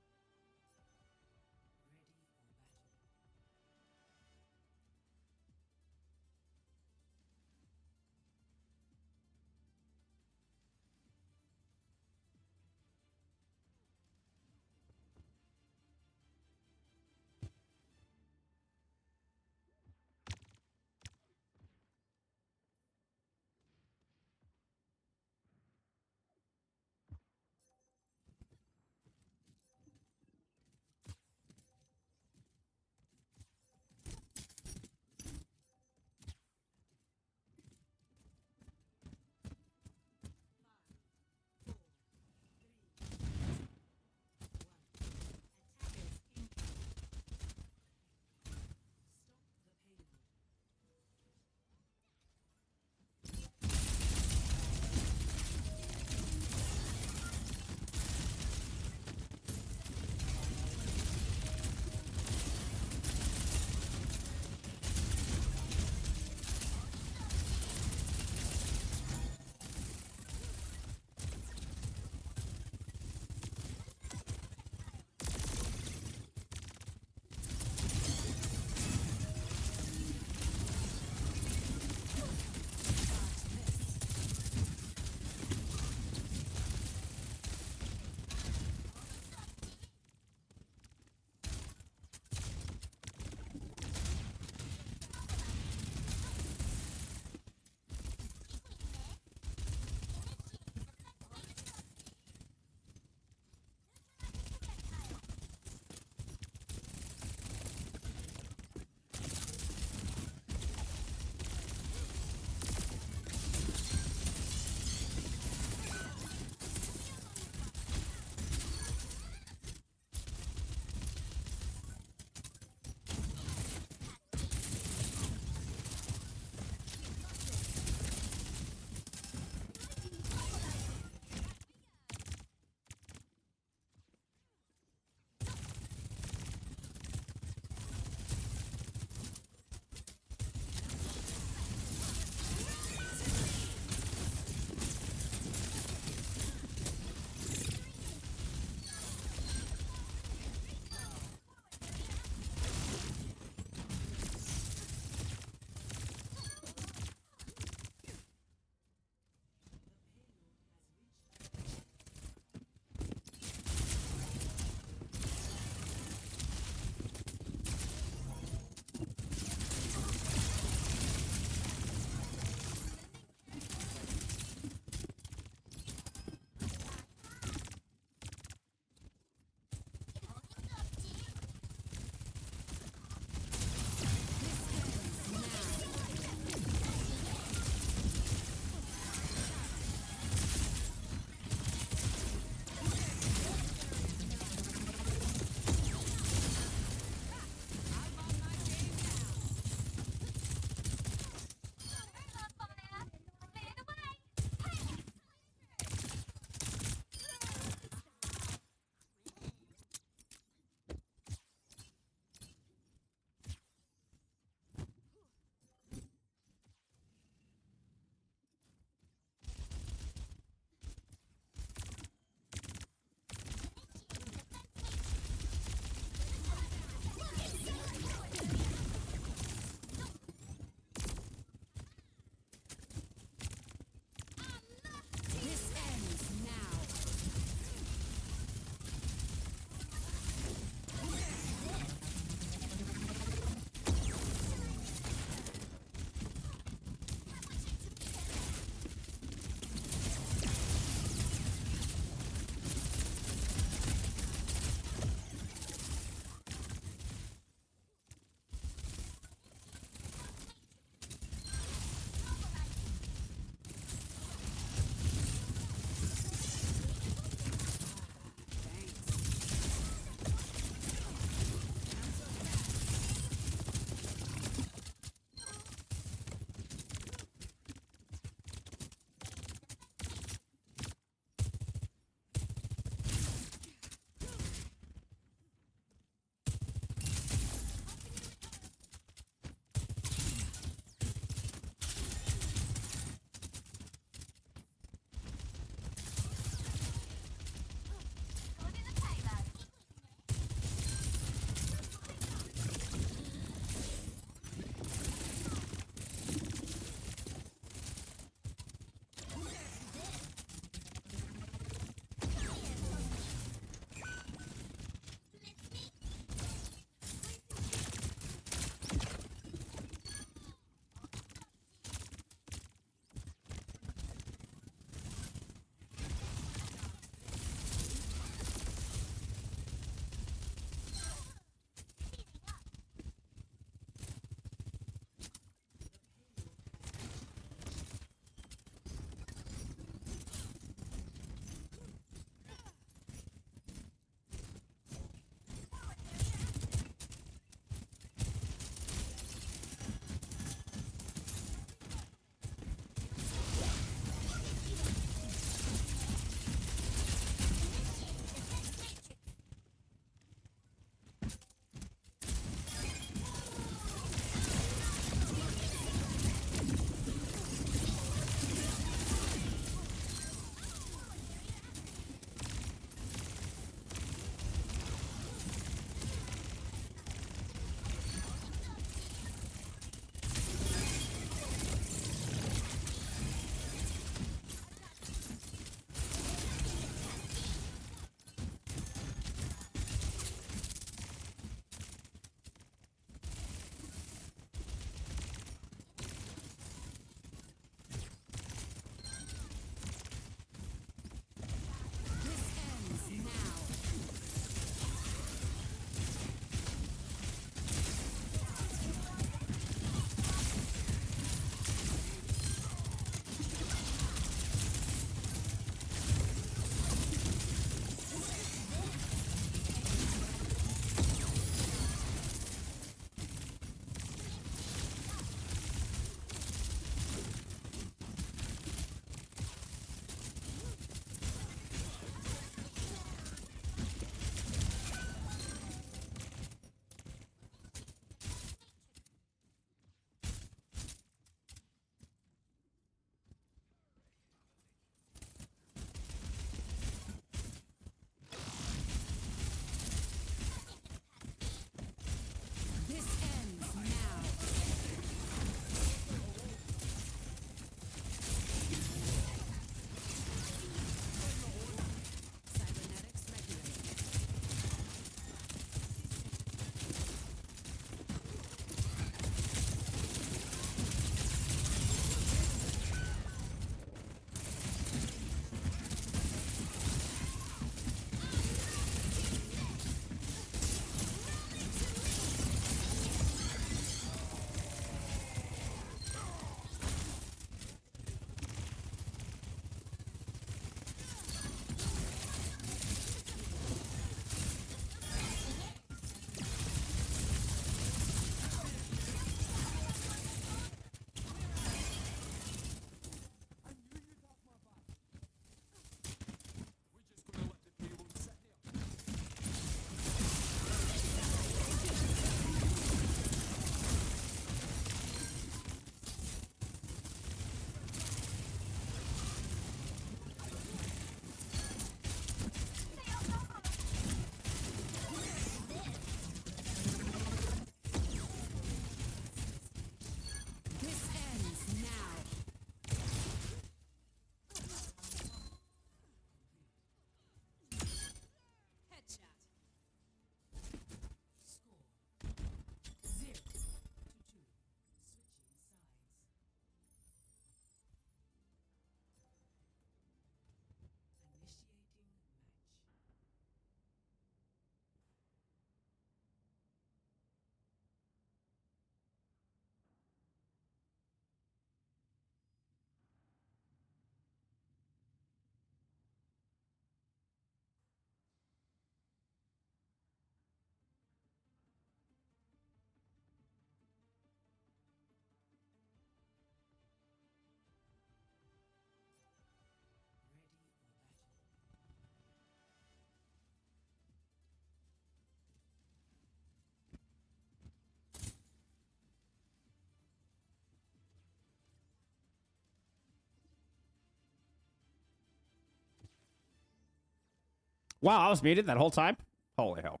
Wow, I was muted that whole time? Holy hell.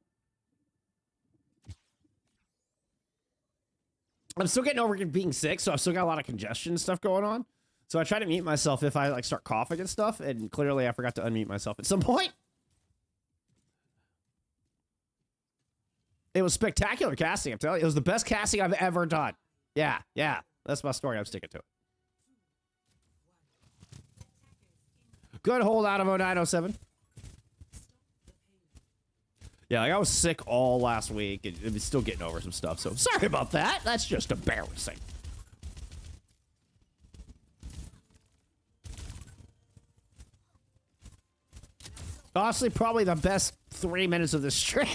I'm still getting over being sick, so I've still got a lot of congestion stuff going on. So I try to mute myself if I like start coughing and stuff, and clearly I forgot to unmute myself at some point. It was spectacular casting, I'm telling you. It was the best casting I've ever done. Yeah, yeah. That's my story. I'm sticking to it. Good hold out of 0907. Yeah, like I was sick all last week and I'm still getting over some stuff, so sorry about that. That's just embarrassing. Honestly, probably the best 3 minutes of the stream.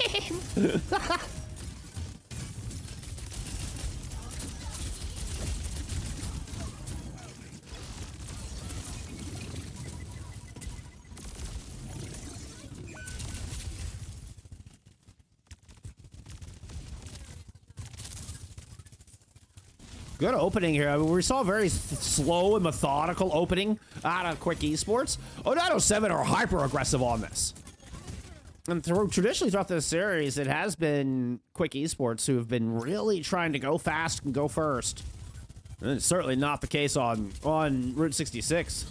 Good opening here. I mean, we saw a very slow and methodical opening out of Quick Esports. 0907 are hyper aggressive on this. And traditionally throughout this series, it has been Quick Esports who have been really trying to go fast and go first. And it's certainly not the case on Route 66.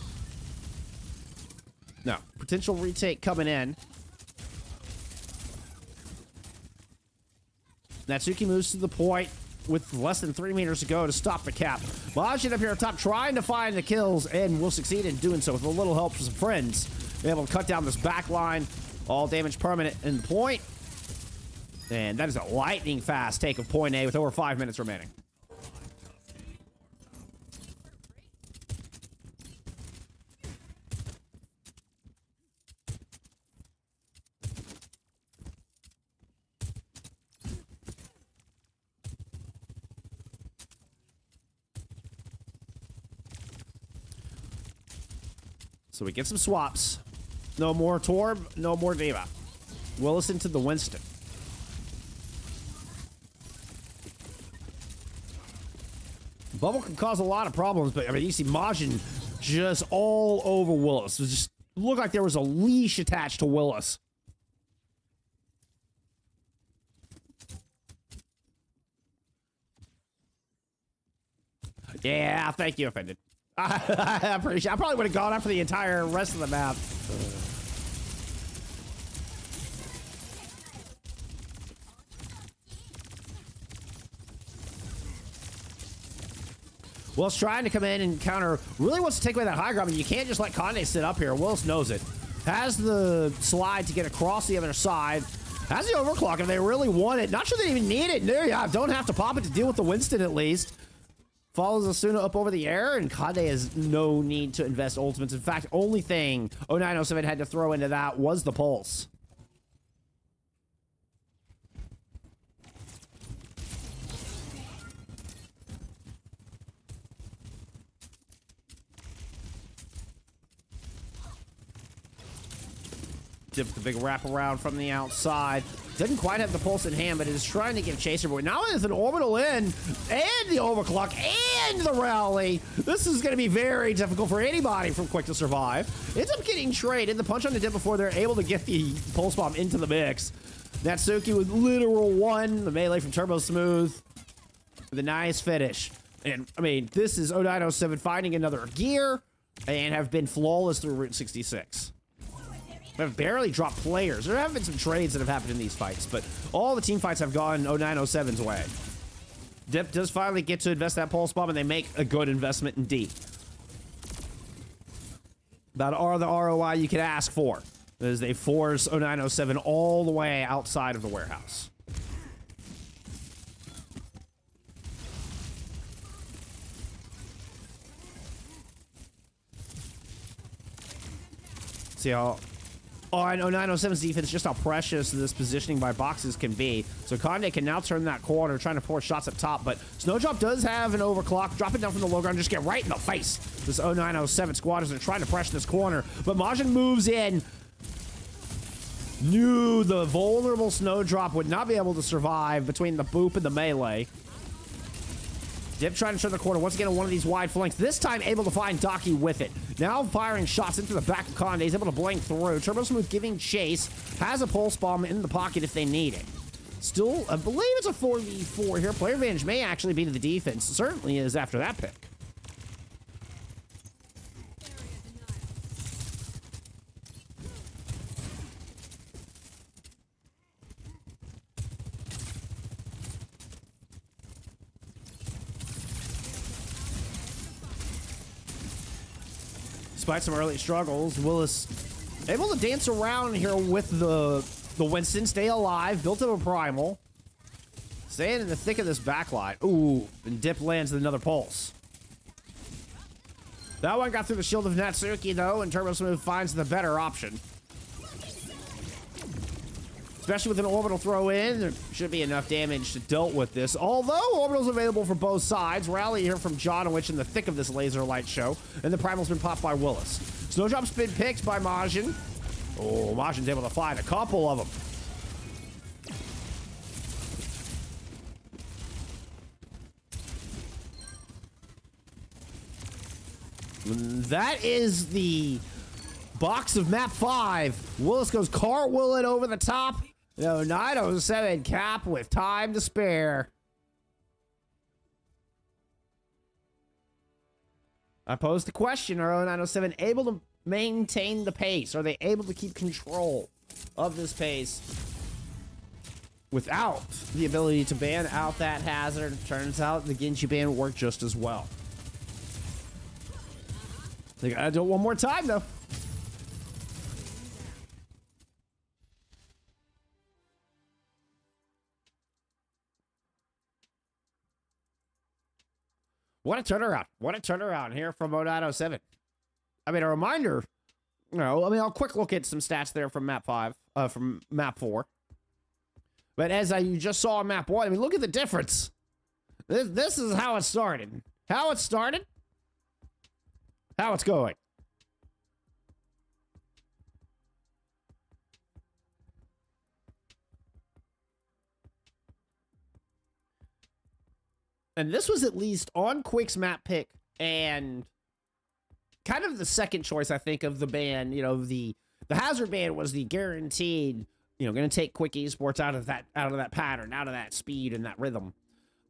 No, potential retake coming in. Natsuki moves to the point with less than 3 meters to go to stop the cap. Majin up here on top trying to find the kills and will succeed in doing so with a little help from some friends. Be able to cut down this back line. All damage permanent in the point. And that is a lightning fast take of point A with over 5 minutes remaining. So we get some swaps. No more Torb, no more Diva. Willis into the Winston. Bubble can cause a lot of problems, but I mean, you see Majin just all over Willis. It just looked like there was a leash attached to Willis. Yeah, thank you, Offended. I appreciate. I probably would have gone after the entire rest of the map. Willis trying to come in and counter. Really wants to take away that high ground, but you can't just let Conde sit up here. Willis knows it. Has the slide to get across the other side. Has the overclock if they really want it. Not sure they even need it. There you go. Don't have to pop it to deal with the Winston at least. Follows Asuna up over the air, and Kade has no need to invest ultimates. In fact, only thing 0907 had to throw into that was the pulse. Dip the big wraparound from the outside. Doesn't quite have the pulse in hand, but is trying to give Chaser Boy. Now with an orbital in, and the overclock, and the rally. This is going to be very difficult for anybody from Quick to survive. Ends up getting traded. The punch on the dip before they're able to get the pulse bomb into the mix. Natsuki with literal one. The melee from Turbo Smooth. With a nice finish. And, I mean, this is 0907 finding another gear and have been flawless through Route 66. Have barely dropped players. There have been some trades that have happened in these fights, but all the team fights have gone 0907's way. Dip does finally get to invest that pulse bomb, and they make a good investment indeed. About the ROI you could ask for, as they force 0907 all the way outside of the warehouse. See how on 0907's defense, just how precious this positioning by boxes can be. So Conde can now turn that corner, trying to force shots up top, but Snowdrop does have an overclock. Drop it down from the low ground, just get right in the face. This 0907 squad is trying to pressure this corner, but Majin moves in. Knew the vulnerable Snowdrop would not be able to survive between the boop and the melee. Dip trying to turn the corner. Once again, on one of these wide flanks. This time able to find Daki with it. Now firing shots into the back of Conde. He's able to blink through. Turbo Smooth giving chase. Has a pulse bomb in the pocket if they need it. Still, I believe it's a 4v4 here. Player advantage may actually be to the defense. Certainly is after that pick. Despite some early struggles, Willis able to dance around here with the Winston, stay alive, built up a primal. Staying in the thick of this backline. Ooh, and Dip lands another pulse. That one got through the shield of Natsuki, though, and Turbo Smooth finds the better option. Especially with an orbital throw in, there should be enough damage to deal with this. Although orbital's available for both sides, rally here from Jonowich in the thick of this laser light show, and the primal's been popped by Willis. Snowdrop's been picked by Majin. Oh, Majin's able to find a couple of them. That is the box of map 5. Willis goes cartwheeling over the top. No, 907 cap with time to spare. I posed the question, are 907 able to maintain the pace? Are they able to keep control of this pace without the ability to ban out that hazard? Turns out the Genji ban worked just as well. They gotta do it one more time, though. What a turnaround. What a turnaround here from 0907. I mean, a reminder, a quick look at some stats there from map 5, from map 4. But as you just saw on map 1, I mean, look at the difference. This is how it started. How it started. How it's going. And this was at least on Quick's map pick and kind of the second choice, I think, of the ban. You know, the hazard ban was the guaranteed, going to take Quick Esports out of that pattern, out of that speed and that rhythm.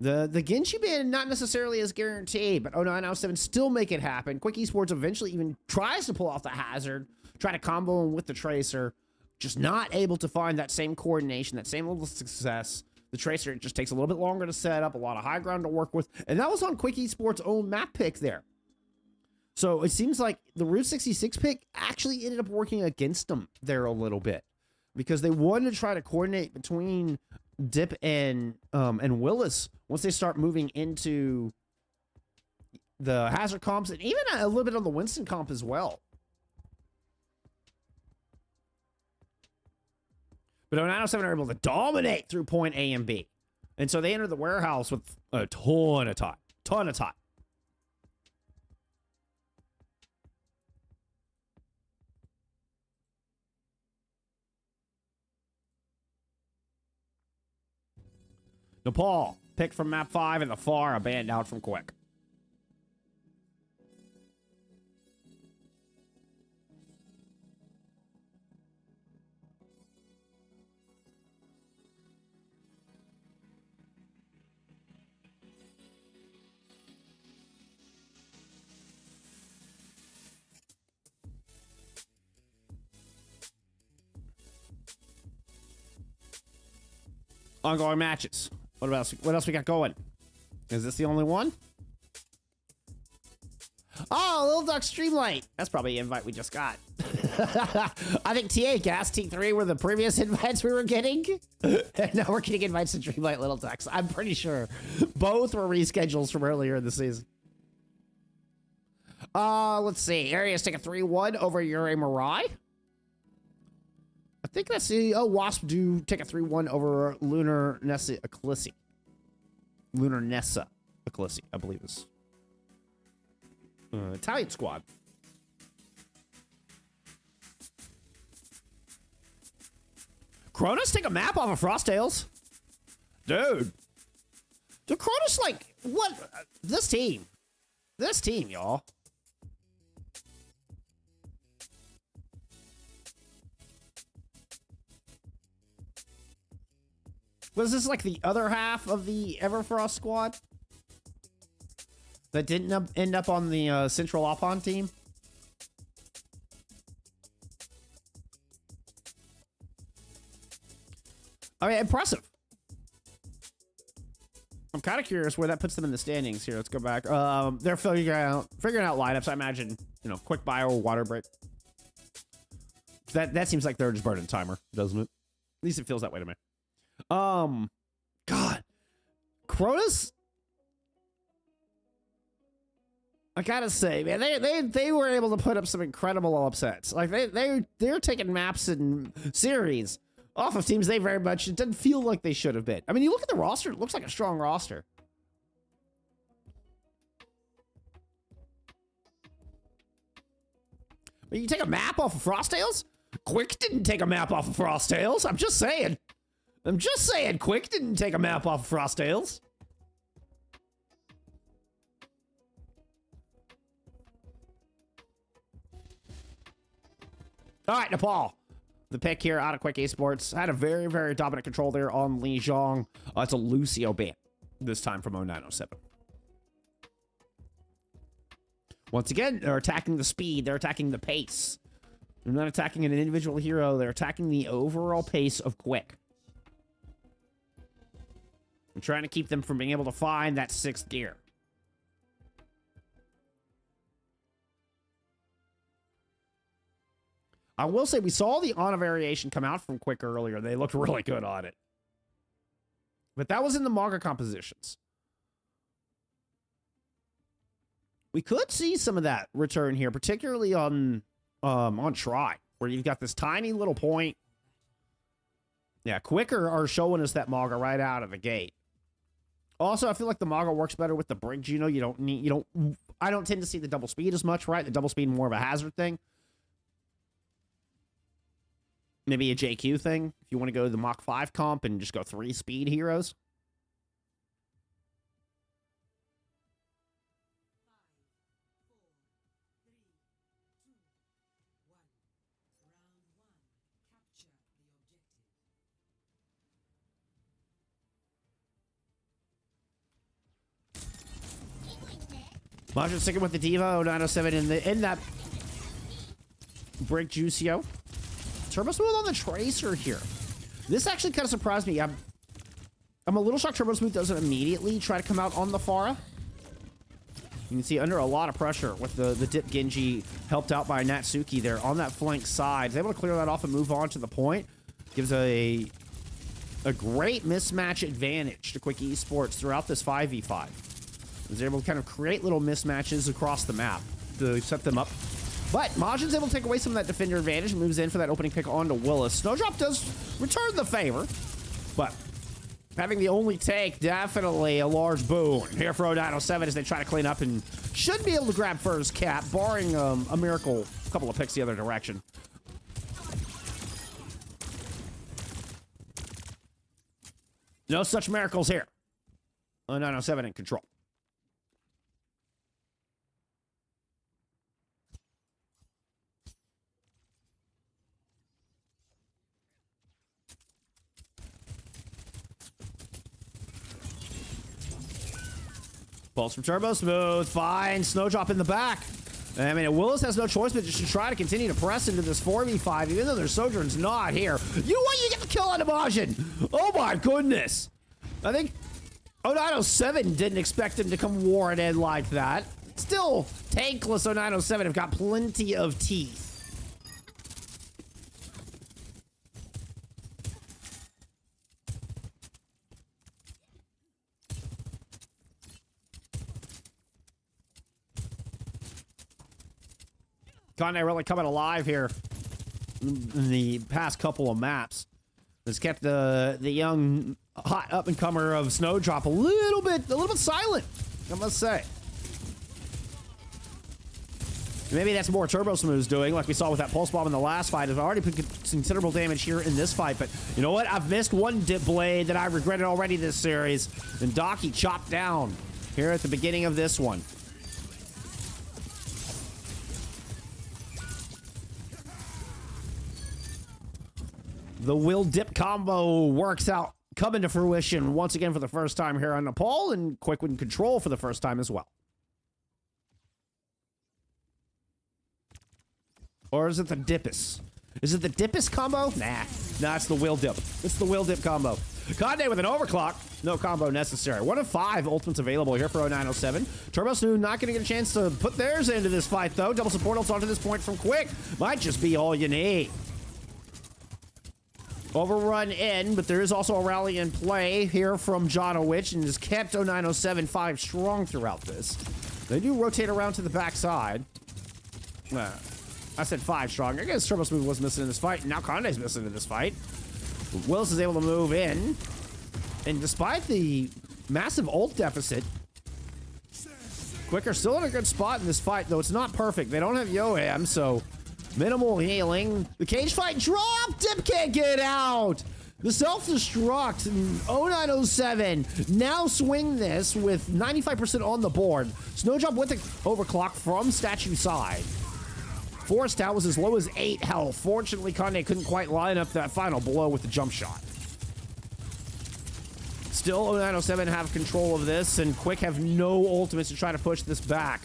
The Genji ban not necessarily as guaranteed, but 0907 still make it happen. Quick Esports eventually even tries to pull off the hazard, try to combo him with the Tracer, just not able to find that same coordination, that same level of success. The Tracer, it just takes a little bit longer to set up, a lot of high ground to work with, and that was on Quick Esports' own map pick there. So it seems like the Route 66 pick actually ended up working against them there a little bit, because they wanted to try to coordinate between Dip and Willis once they start moving into the hazard comps, and even a little bit on the Winston comp as well. But 0907 are able to dominate through point A and B. And so they enter the warehouse with a ton of time. Ton of time. Nepal, picked from map 5 in the far, abandoned out from Quick. Ongoing matches. What else we got going? Is this the only one? Oh, Little Duck Streamlight. That's probably an invite we just got. I think TA Gas T3 were the previous invites we were getting. And now we're getting invites to Streamlight Little Ducks. I'm pretty sure both were reschedules from earlier in the season. Let's see. Areas take a 3-1 over Yuri Mirai. I think that's the... Oh, Wasp do take a 3-1 over Lunar Nessa Eclissi. Lunar Nessa Eclissi, I believe is. Italian squad. Kronos take a map off of Frosttails. Dude. The Cronus, like, what? This team, y'all. Was this like the other half of the Everfrost squad that didn't end up on the Central Opon team? I mean, impressive. I'm kind of curious where that puts them in the standings here. Let's go back. They're figuring out lineups. I imagine, you know, quick bio or water break. That seems like they're just burning timer, doesn't it? At least it feels that way to me. God, Cronus. I gotta say, man, they were able to put up some incredible upsets. Like they're taking maps and series off of teams they very much, it doesn't feel like they should have been. I mean, you look at the roster, it looks like a strong roster. But you take a map off of Frostales? Quick didn't take a map off of Frostales. I'm just saying. Quick didn't take a map off of Frostales. All right, Nepal. The pick here out of Quick Esports had a very, very dominant control there on Lijiang. It's a Lucio ban this time from 0907. Once again, they're attacking the speed. They're attacking the pace. They're not attacking an individual hero. They're attacking the overall pace of Quick. I'm trying to keep them from being able to find that 6th gear. I will say we saw the Ana variation come out from Quick earlier. They looked really good on it. But that was in the Maga compositions. We could see some of that return here, particularly on Try, where you've got this tiny little point. Yeah, Quick are showing us that Maga right out of the gate. Also, I feel like the Maga works better with the Brig. You know, I don't tend to see the double speed as much, right? The double speed more of a hazard thing. Maybe a JQ thing, if you want to go to the Mach 5 comp and just go 3 speed heroes. Majin sticking with the Diva, 0907 in that Brick Juicio. Turbo Smooth on the Tracer here. This actually kind of surprised me. I'm a little shocked Turbo Smooth doesn't immediately try to come out on the Pharah. You can see under a lot of pressure with the dip Genji helped out by Natsuki there on that flank side. He's able to clear that off and move on to the point. Gives a great mismatch advantage to Quick Esports throughout this 5v5. He's able to kind of create little mismatches across the map to set them up. But Majin's able to take away some of that defender advantage and moves in for that opening pick onto Willis. Snowdrop does return the favor, but having the only take, definitely a large boon here for 0907 as they try to clean up and should be able to grab first cap, barring a miracle, a couple of picks the other direction. No such miracles here. 0907 in control. Pulse from Turbo Smooth. Fine. Snowdrop in the back. I mean, Willis has no choice but just to try to continue to press into this 4v5, even though their Sojourn's not here. You get the kill on Majin. Oh my goodness. I think 0907 didn't expect him to come warring in like that. Still, tankless 0907 have got plenty of teeth. Conde really coming alive here in the past couple of maps. Has kept the young hot up and comer of Snowdrop a little bit silent, I must say. Maybe that's more Turbo Smooth's doing, like we saw with that Pulse Bomb in the last fight. It's already put considerable damage here in this fight, but you know what? I've missed one dip blade that I regretted already this series, and Docky chopped down here at the beginning of this one. The Will Dip combo works out, coming to fruition once again for the first time here on Nepal, and Quick in control for the first time as well. Or is it the Dippus? Is it the Dippus combo? Nah, it's the Will Dip. It's the Will Dip combo. Conde with an overclock. No combo necessary. 1 of 5 ultimates available here for 0907. Turbo Smooth not going to get a chance to put theirs into this fight, though. Double support ults onto this point from Quick. Might just be all you need. Overrun in, but there is also a rally in play here from Jonowich, and has kept 0907 5 strong throughout this. They do rotate around to the backside. I said 5 strong. I guess Turbo Smooth was missing in this fight. Now Conde's missing in this fight. Willis is able to move in. And despite the massive ult deficit, Quick are still in a good spot in this fight, though it's not perfect. They don't have Yoham, so minimal healing. The cage fight dropped. Dip can't get out. The self-destruct. 0907 now swing this with 95% on the board. Snowdrop with the overclock from statue side. Forced out was as low as 8 health. Fortunately, Conde couldn't quite line up that final blow with the jump shot. Still, 0907 have control of this, and Quick have no ultimates to try to push this back.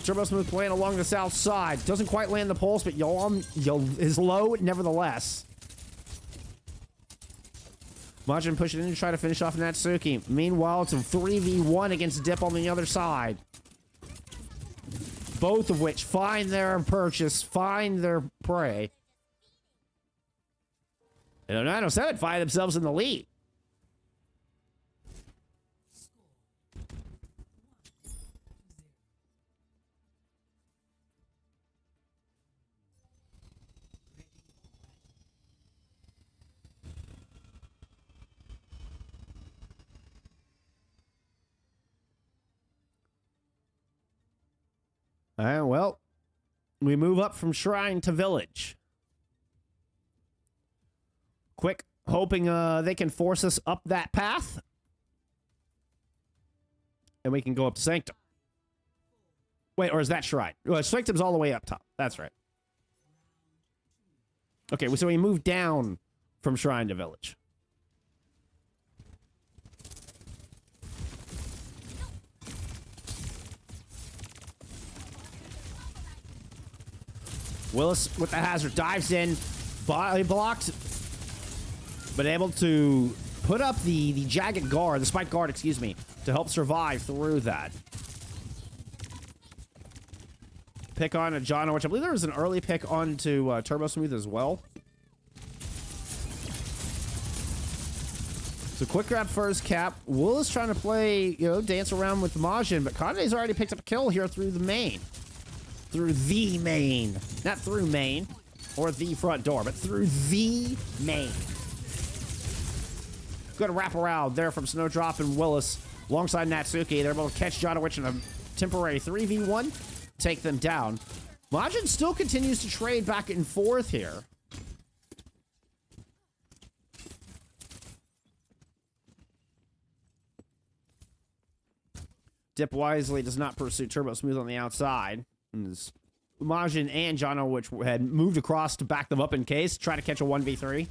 Turbo Smooth playing along the south side. Doesn't quite land the pulse, but Yolm is low nevertheless. Majin pushing in to try to finish off Natsuki. Meanwhile, it's a 3v1 against Dip on the other side. Both of which find their purchase, find their prey. And 0907 find themselves in the lead. All right, well, we move up from shrine to village. Quick, hoping they can force us up that path. And we can go up to Sanctum. Wait, or is that shrine? Well, Sanctum's all the way up top. That's right. Okay, so we move down from shrine to village. Willis with the hazard dives in, body blocked, but able to put up the jagged guard, the spike guard, excuse me, to help survive through that. Pick on a John, which I believe there was an early pick onto Turbo Smooth as well. So quick grab first cap. Willis trying to play, dance around with Majin, but Conde's already picked up a kill here through the main. Through the main. Not through main or the front door, but through the main. Good wrap around there from Snowdrop and Willis alongside Natsuki. They're able to catch Jonowich in a temporary 3v1, take them down. Majin still continues to trade back and forth here. Dip wisely does not pursue Turbo Smooth on the outside. Majin and Jono, which had moved across to back them up in case, try to catch a 1v3,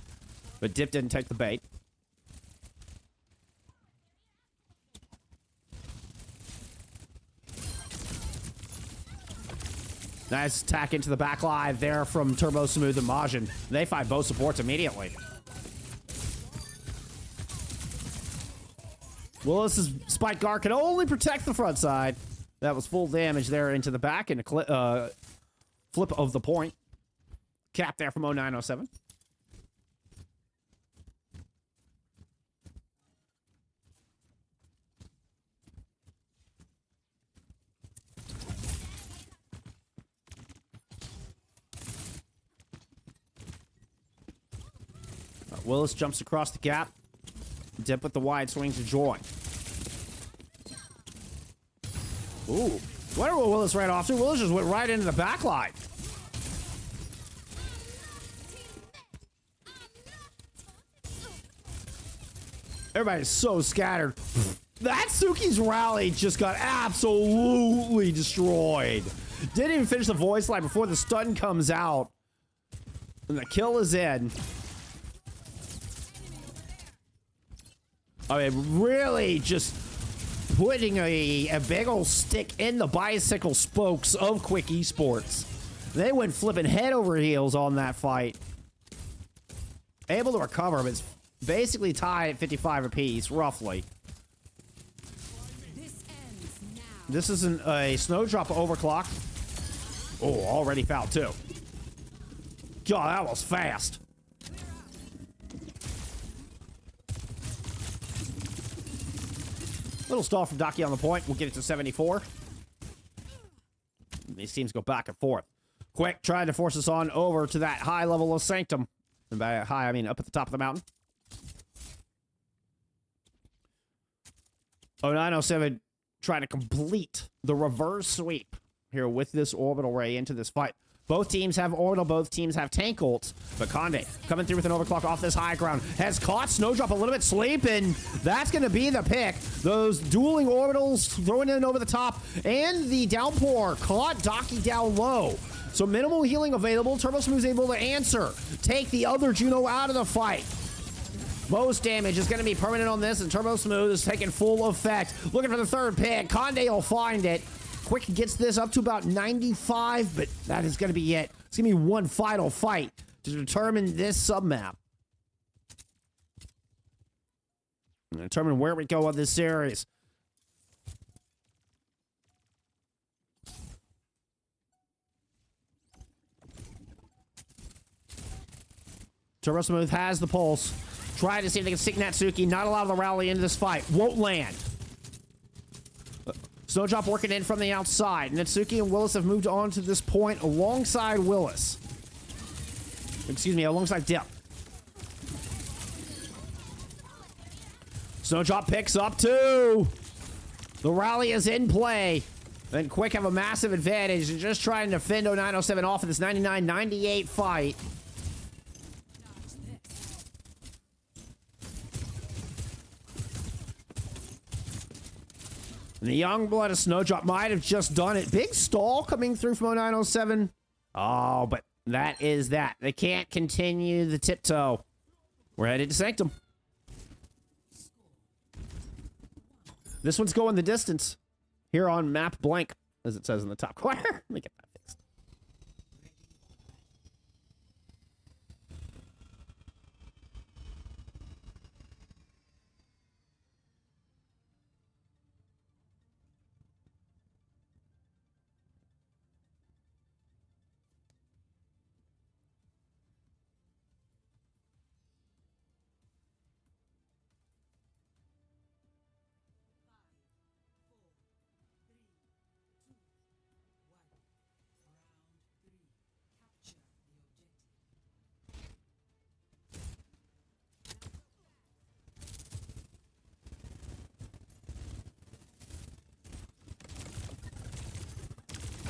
but Dip didn't take the bait. Nice attack into the back line there from Turbo Smooth and Majin. They find both supports immediately. Willis's spike guard can only protect the front side. That was full damage there into the back and a flip of the point. Cap there from 0907. Willis jumps across the gap. Dip with the wide swing to join. Ooh, Wonder what Willis ran off to. Willis just went right into the back line. Everybody's so scattered. That Suki's rally just got absolutely destroyed. Didn't even finish the voice line before the stun comes out. And the kill is in. I mean, really just putting a big old stick in the bicycle spokes of Quick Esports. They went flipping head over heels on that fight. Able to recover, but it's basically tied at 55 apiece, roughly. This ends now. This isn't a snowdrop overclock. Oh, already fouled too. God, that was fast. Little stall from Daki on the point. We'll get it to 74. These teams go back and forth. Quick trying to force us on over to that high level of Sanctum. And by high, I mean up at the top of the mountain. 0907 trying to complete the reverse sweep here with this orbital ray into this fight. Both teams have orbital, both teams have tank ults, but Conde coming through with an overclock off this high ground has caught Snowdrop a little bit sleeping. That's going to be the pick. Those dueling orbitals throwing in over the top, and the downpour caught Daki down low. So minimal healing available. Turbo Smooth's able to answer, take the other Juno out of the fight. Most damage is going to be permanent on this, and Turbo Smooth is taking full effect. Looking for the third pick. Conde will find it. Quick gets this up to about 95, but that is going to be it. It's going to be one final fight to determine this submap. And determine where we go on this series. Turbo Smooth has the pulse. Try to see if they can stick Natsuki. Not allow the rally into this fight. Won't land. Snowdrop working in from the outside. Natsuki and Willis have moved on to this point alongside Willis. Excuse me, alongside Dip. Snowdrop picks up two. The rally is in play. And Quick have a massive advantage and just trying to fend 0907 off in this 99-98 fight. And the young blood of Snowdrop might have just done it. Big stall coming through from 0907. Oh, but that is that. They can't continue the tiptoe. We're headed to Sanctum. This one's going the distance. Here on map blank, as it says in the top corner. Let me get that fixed.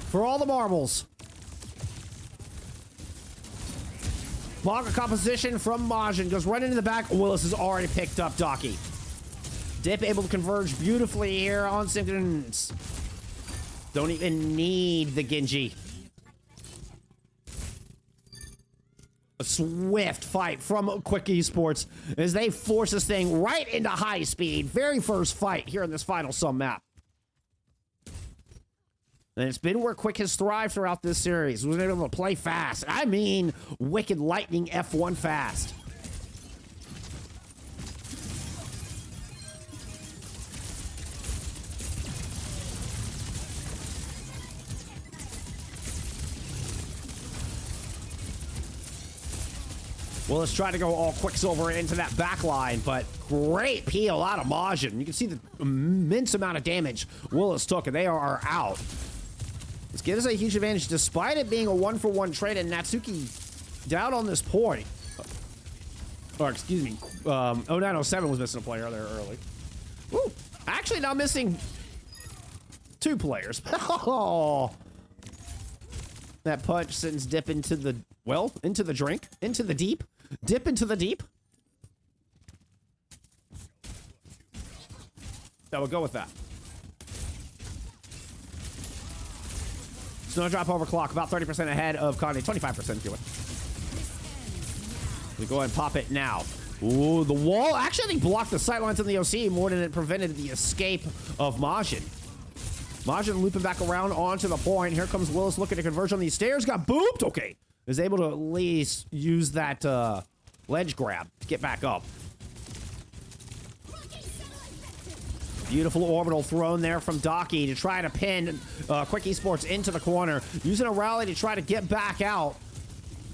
For all the marbles. Block a composition from Majin. Goes right into the back. Willis has already picked up Daki. Dip able to converge beautifully here on Simpkins. Don't even need the Genji. A swift fight from Quick Esports as they force this thing right into high speed. Very first fight here in this final sum map. And it's been where Quick has thrived throughout this series. Was able to play fast. I mean, wicked lightning F1 fast. Well, let's try to go all Quicksilver into that back line, but great peel out of Majin. You can see the immense amount of damage Willis took, and they are out. This gives us a huge advantage, despite it being a 1-for-1 trade, and Natsuki down on this point. Or, excuse me, 0907 was missing a player there early. Ooh, actually now missing 2 players. Oh. That punch sends Dip into the, well, into the drink, into the deep. Dip into the deep. That would go with that. Snowdrop overclock, about 30% ahead of Conde, 25% fewer. We go ahead and pop it now. Ooh, the wall actually, I think, blocked the sightlines in the OC more than it prevented the escape of Majin. Majin looping back around onto the point. Here comes Willis looking to converge on these stairs. Got booped. Okay. Is able to at least use that ledge grab to get back up. Beautiful orbital thrown there from Daki to try to pin Quick Esports into the corner. Using a rally to try to get back out.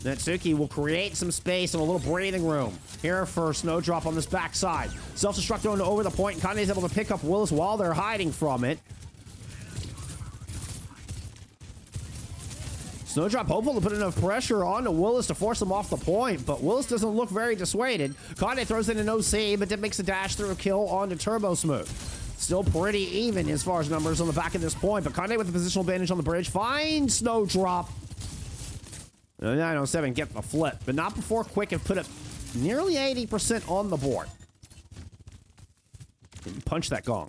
Natsuki will create some space and a little breathing room here for Snowdrop on this backside. Self-destruct thrown over the point, and Kande's able to pick up Willis while they're hiding from it. Snowdrop hopeful to put enough pressure onto Willis to force him off the point, but Willis doesn't look very dissuaded. Kande throws in an OC, but then makes a dash through a kill onto Turbo Smooth. Still pretty even as far as numbers on the back of this point, but Kande with the positional advantage on the bridge finds Snowdrop. 907 get the flip, but not before Quick have put up nearly 80% on the board. Punch that gong.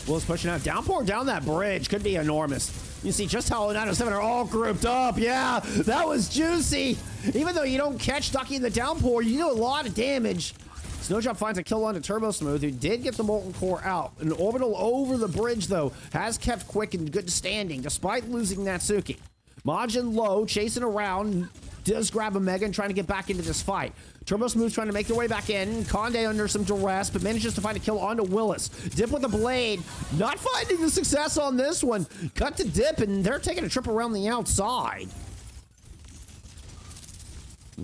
Will's pushing out. Downpour down that bridge could be enormous. You see just how 907 are all grouped up. Yeah, that was juicy. Even though you don't catch Ducky in the downpour, you do a lot of damage. Snowdrop finds a kill onto Turbo Smooth, who did get the Molten Core out. An orbital over the bridge, though, has kept Quick in good standing, despite losing Natsuki. Majin low, chasing around, does grab a Mega and trying to get back into this fight. Turbo Smooth trying to make their way back in. Conde under some duress, but manages to find a kill onto Willis. Dip with a blade, not finding the success on this one. Cut to Dip, and they're taking a trip around the outside.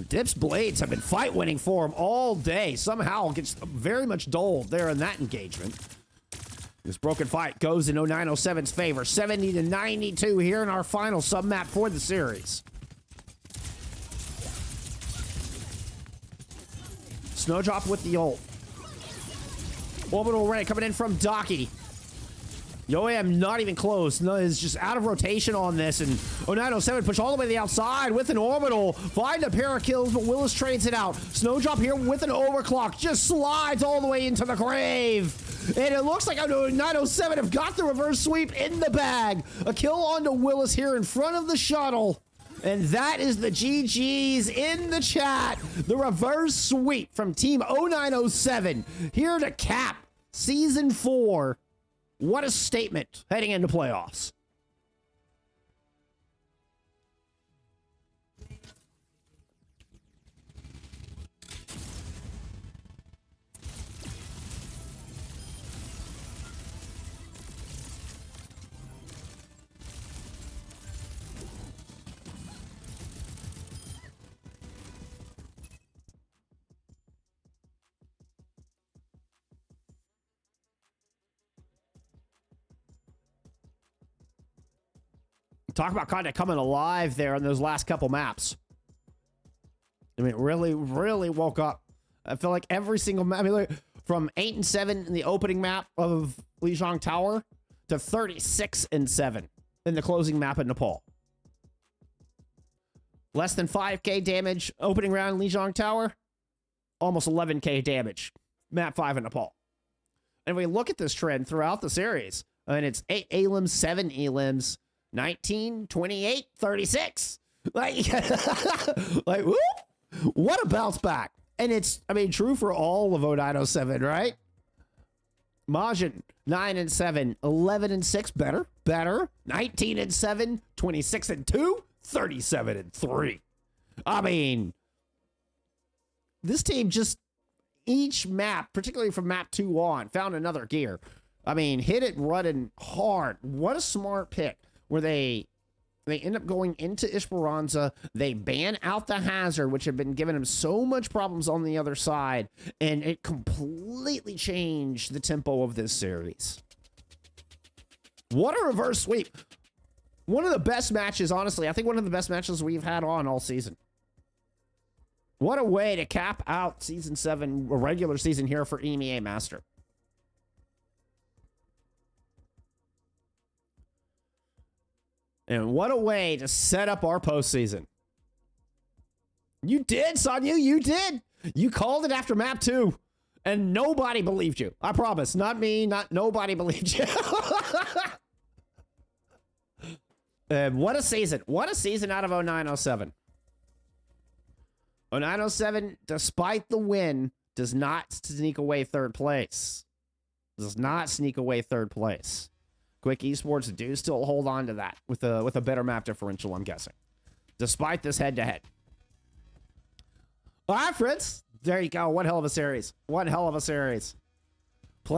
Dip's blades have been fight winning for him all day. Somehow gets very much dulled there in that engagement. This broken fight goes in 0907's favor. 70 to 92 here in our final sub-map for the series. Snowdrop with the ult. Orbital ray coming in from Daki. Yoam not even close. No, is just out of rotation on this, and 0907 push all the way to the outside with an orbital. Find a pair of kills, but Willis trades it out. Snowdrop here with an overclock. Just slides all the way into the grave. And it looks like 0907 have got the reverse sweep in the bag. A kill onto Willis here in front of the shuttle. And that is the GGs in the chat. The reverse sweep from Team 0907 here to cap Season 4. What a statement heading into playoffs. Talk about kind of coming alive there on those last couple maps. I mean, really woke up. I feel like every single map, I mean, from 8 and 7 in the opening map of Lijiang Tower to 36 and 7 in the closing map in Nepal. Less than 5k damage opening round Lijiang Tower, almost 11k damage map 5 in Nepal. And we look at this trend throughout the series, and it's 8 elims, 7 elims, 19, 28, 36. Like, like, whoop, what a bounce back. And it's, I mean, true for all of 0907, right? Majin, 9 and 7, 11 and 6, better. 19 and 7, 26 and 2, 37 and 3. I mean, this team just, each map, particularly from map 2 on, found another gear. I mean, hit it running hard. What a smart pick. Where they end up going into Esperanca, they ban out the hazard, which had been giving them so much problems on the other side, and it completely changed the tempo of this series. What a reverse sweep. One of the best matches, honestly. I think one of the best matches we've had on all season. What a way to cap out Season 7, a regular season here for EMEA Master. And what a way to set up our postseason. You did, Sonya. You did. You called it after map 2. And nobody believed you. I promise. Not me. Nobody believed you. What a season. What a season out of 0907. 0907, despite the win, does not sneak away third place. Does not sneak away third place. Quick Esports do still hold on to that with a better map differential, I'm guessing. Despite this head-to-head. All right, friends. There you go. One hell of a series. One hell of a series.